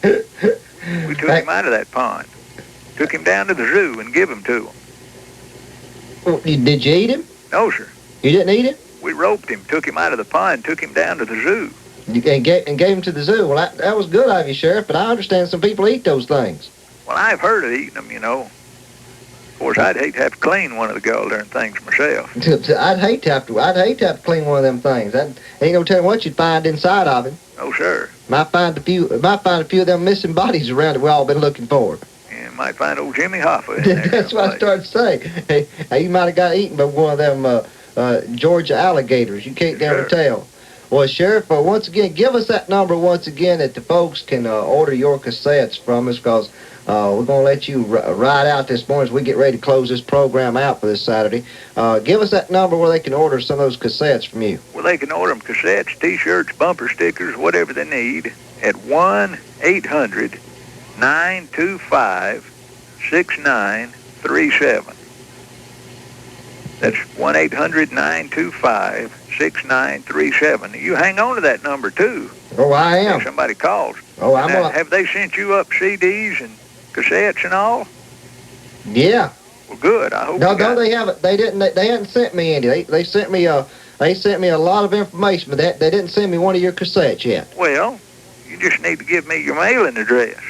We took him out of that pond. Took him down to the zoo and give him to him. Well, did you eat him? No, sir. You didn't eat him? We roped him, took him out of the pond, took him down to the zoo. And gave him to the zoo. Well, that was good of you, Sheriff, but I understand some people eat those things. Well, I've heard of eating them, you know. Of course, I'd hate to have to clean one of the goddamn things myself. I'd hate to have to clean one of them things. Ain't no telling what you'd find inside of him. Oh, sure. Might find a few of them missing bodies around that we all been looking for. You might find old Jimmy Hoffa in there. That's what I started to say. Hey, he might have got eaten by one of them Georgia alligators. You can't never tell. Well, Sheriff, once again, give us that number once again that the folks can order your cassettes from us, because we're going to let you ride out this morning as we get ready to close this program out for this Saturday. Give us that number where they can order some of those cassettes from you. Well, they can order them cassettes, T-shirts, bumper stickers, whatever they need at 1-800-925-6937. That's 1-800-925-6937. You hang on to that number, too. Oh, I am. If somebody calls. Oh, Have they sent you up CDs and cassettes and all? Yeah. Well, good. I hope. No, they haven't. They didn't. They hadn't sent me any. They sent me a. They sent me a lot of information, but they didn't send me one of your cassettes yet. Well, you just need to give me your mailing address.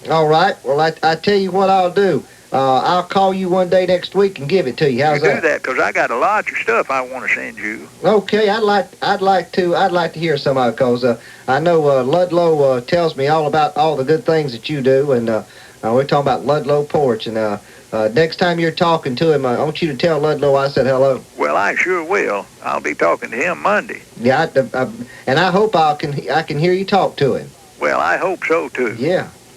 All right. Well, I tell you what I'll do. I'll call you one day next week and give it to you. How's that? Do that, because I got a lot of stuff I want to send you. Okay, I'd like to hear some of it, because I know Ludlow tells me all about all the good things that you do, and we're talking about Ludlow Porch, and next time you're talking to him, I want you to tell Ludlow I said hello. Well, I sure will. I'll be talking to him Monday. Yeah, and I hope I can hear you talk to him. Well, I hope so too.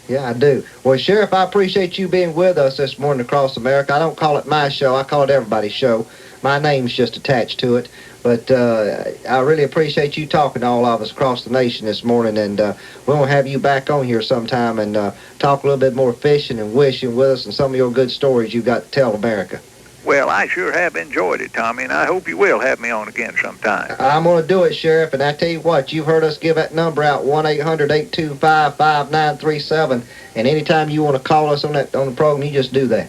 Yeah, I do. Well, Sheriff, I appreciate you being with us this morning across America. I don't call it my show. I call it everybody's show. My name's just attached to it. But I really appreciate you talking to all of us across the nation this morning. And we'll have you back on here sometime and talk a little bit more fishing and wishing with us and some of your good stories you've got to tell America. Well, I sure have enjoyed it, Tommy, and I hope you will have me on again sometime. I'm going to do it, Sheriff, and I tell you what, you've heard us give that number out, 1-800-825-5937, and anytime you want to call us on the program, you just do that.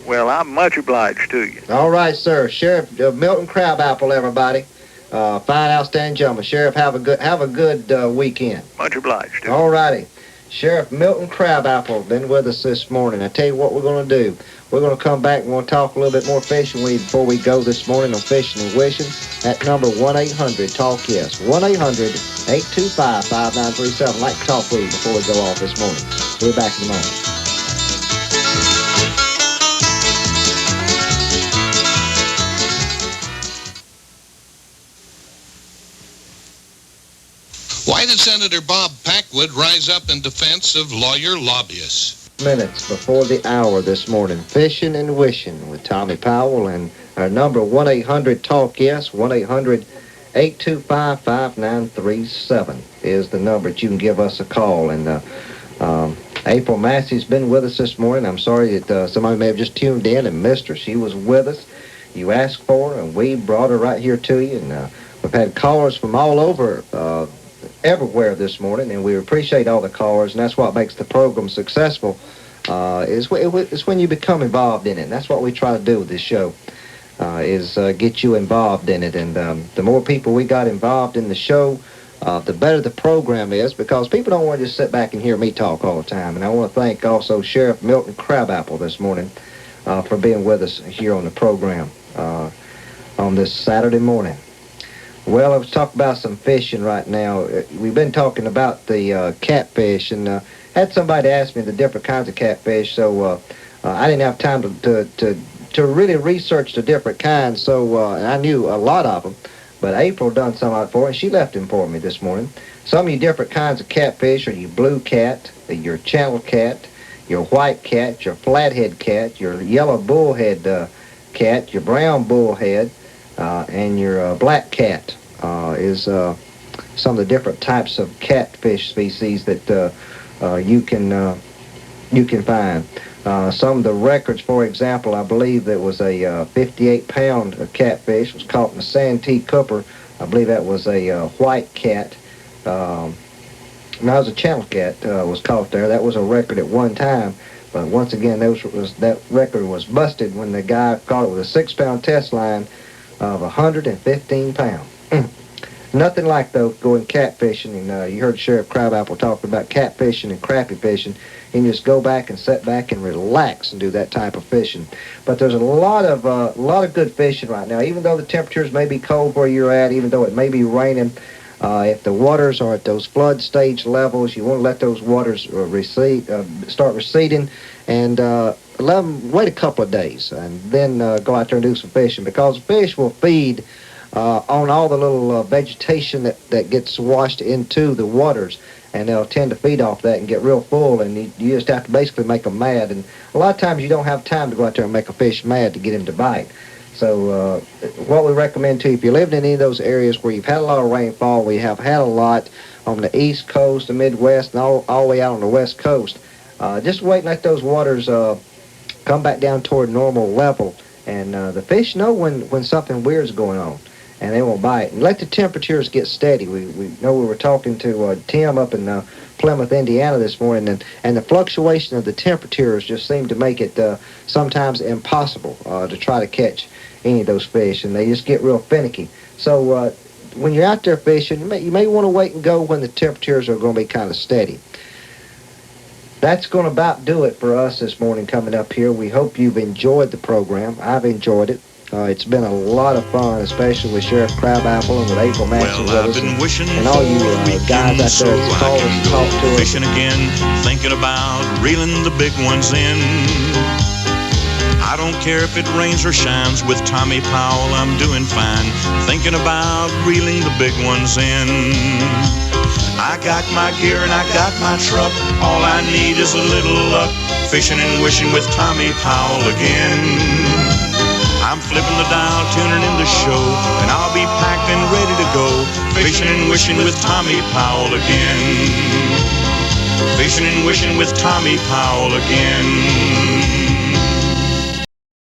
Well, I'm much obliged to you. All right, sir. Sheriff Milton Crabapple, everybody. Fine, outstanding gentleman. Sheriff, have a good weekend. Much obliged to you. All righty. Sheriff Milton Crabapple been with us this morning. I tell you what we're going to do. We're going to come back and we'll talk a little bit more fishing with you before we go this morning on Fishing and Wishing. That number, 1-800-TALK-YES. 1-800-825-5937. I'd like to talk with you before we go off this morning. We'll be back in a moment. Why did Senator Bob Packwood rise up in defense of lawyer lobbyists? Minutes before the hour this morning. Fishing and Wishing with Tommy Powell, and our number 1-800-TALK-YES, 1-800-825-5937 is the number that you can give us a call. And April Massey's been with us this morning. I'm sorry that somebody may have just tuned in and missed her. She was with us. You asked for her, and we brought her right here to you. And we've had callers from all over everywhere this morning, and we appreciate all the callers, and that's what makes the program successful, is when you become involved in it. And that's what we try to do with this show, is get you involved in it. And the more people we got involved in the show, the better the program is, because people don't want to just sit back and hear me talk all the time. And I want to thank also Sheriff Milton Crabapple this morning for being with us here on the program on this Saturday morning. Well, let's talk about some fishing right now. We've been talking about the catfish, and had somebody ask me the different kinds of catfish, so I didn't have time to really research the different kinds, so I knew a lot of them, but April done some of it for me, and she left them for me this morning. Some of your different kinds of catfish are your blue cat, your channel cat, your white cat, your flathead cat, your yellow bullhead cat, your brown bullhead, and your black cat is some of the different types of catfish species that you can find. Some of the records, for example, I believe there was a 58-pound catfish was caught in a Santee Cooper. I believe that was a white cat. No, it was a channel cat was caught there. That was a record at one time. But once again, that record was busted when the guy caught it with a 6-pound test line of 115 pounds. Nothing like, though, going catfishing. And you heard Sheriff Crabapple talking about catfishing and crappie fishing. You can just go back and sit back and relax and do that type of fishing. But there's a lot of good fishing right now. Even though the temperatures may be cold where you're at, even though it may be raining, if the waters are at those flood stage levels, you want to let those waters start receding, and let them wait a couple of days, and then go out there and do some fishing, because fish will feed on all the little vegetation that gets washed into the waters, and they'll tend to feed off that and get real full, and you just have to basically make them mad. And a lot of times you don't have time to go out there and make a fish mad to get him to bite. So what we recommend to you, if you live in any of those areas where you've had a lot of rainfall, we have had a lot on the East Coast, the Midwest, and all the way out on the West Coast, just wait and let those waters come back down toward normal level, and the fish know when something weird's going on, and they won't bite. And let the temperatures get steady. We know we were talking to Tim up in Plymouth, Indiana this morning, and the fluctuation of the temperatures just seemed to make it sometimes impossible to try to catch any of those fish, and they just get real finicky. So when you're out there fishing, you may want to wait and go when the temperatures are going to be kind of steady. That's going to about do it for us this morning coming up here. We hope you've enjoyed the program. I've enjoyed it. It's been a lot of fun, especially with Sheriff Crabapple and with April Matson with us, and all you guys out there that call us and talk to us. Fishing again, thinking about reeling the big ones in. I don't care if it rains or shines, with Tommy Powell I'm doing fine, thinking about reeling the big ones in. I got my gear and I got my truck, all I need is a little luck, fishing and wishing with Tommy Powell again. I'm flipping the dial, tuning in the show, and I'll be packed and ready to go, fishing and wishing with Tommy Powell again. Fishing and wishing with Tommy Powell again.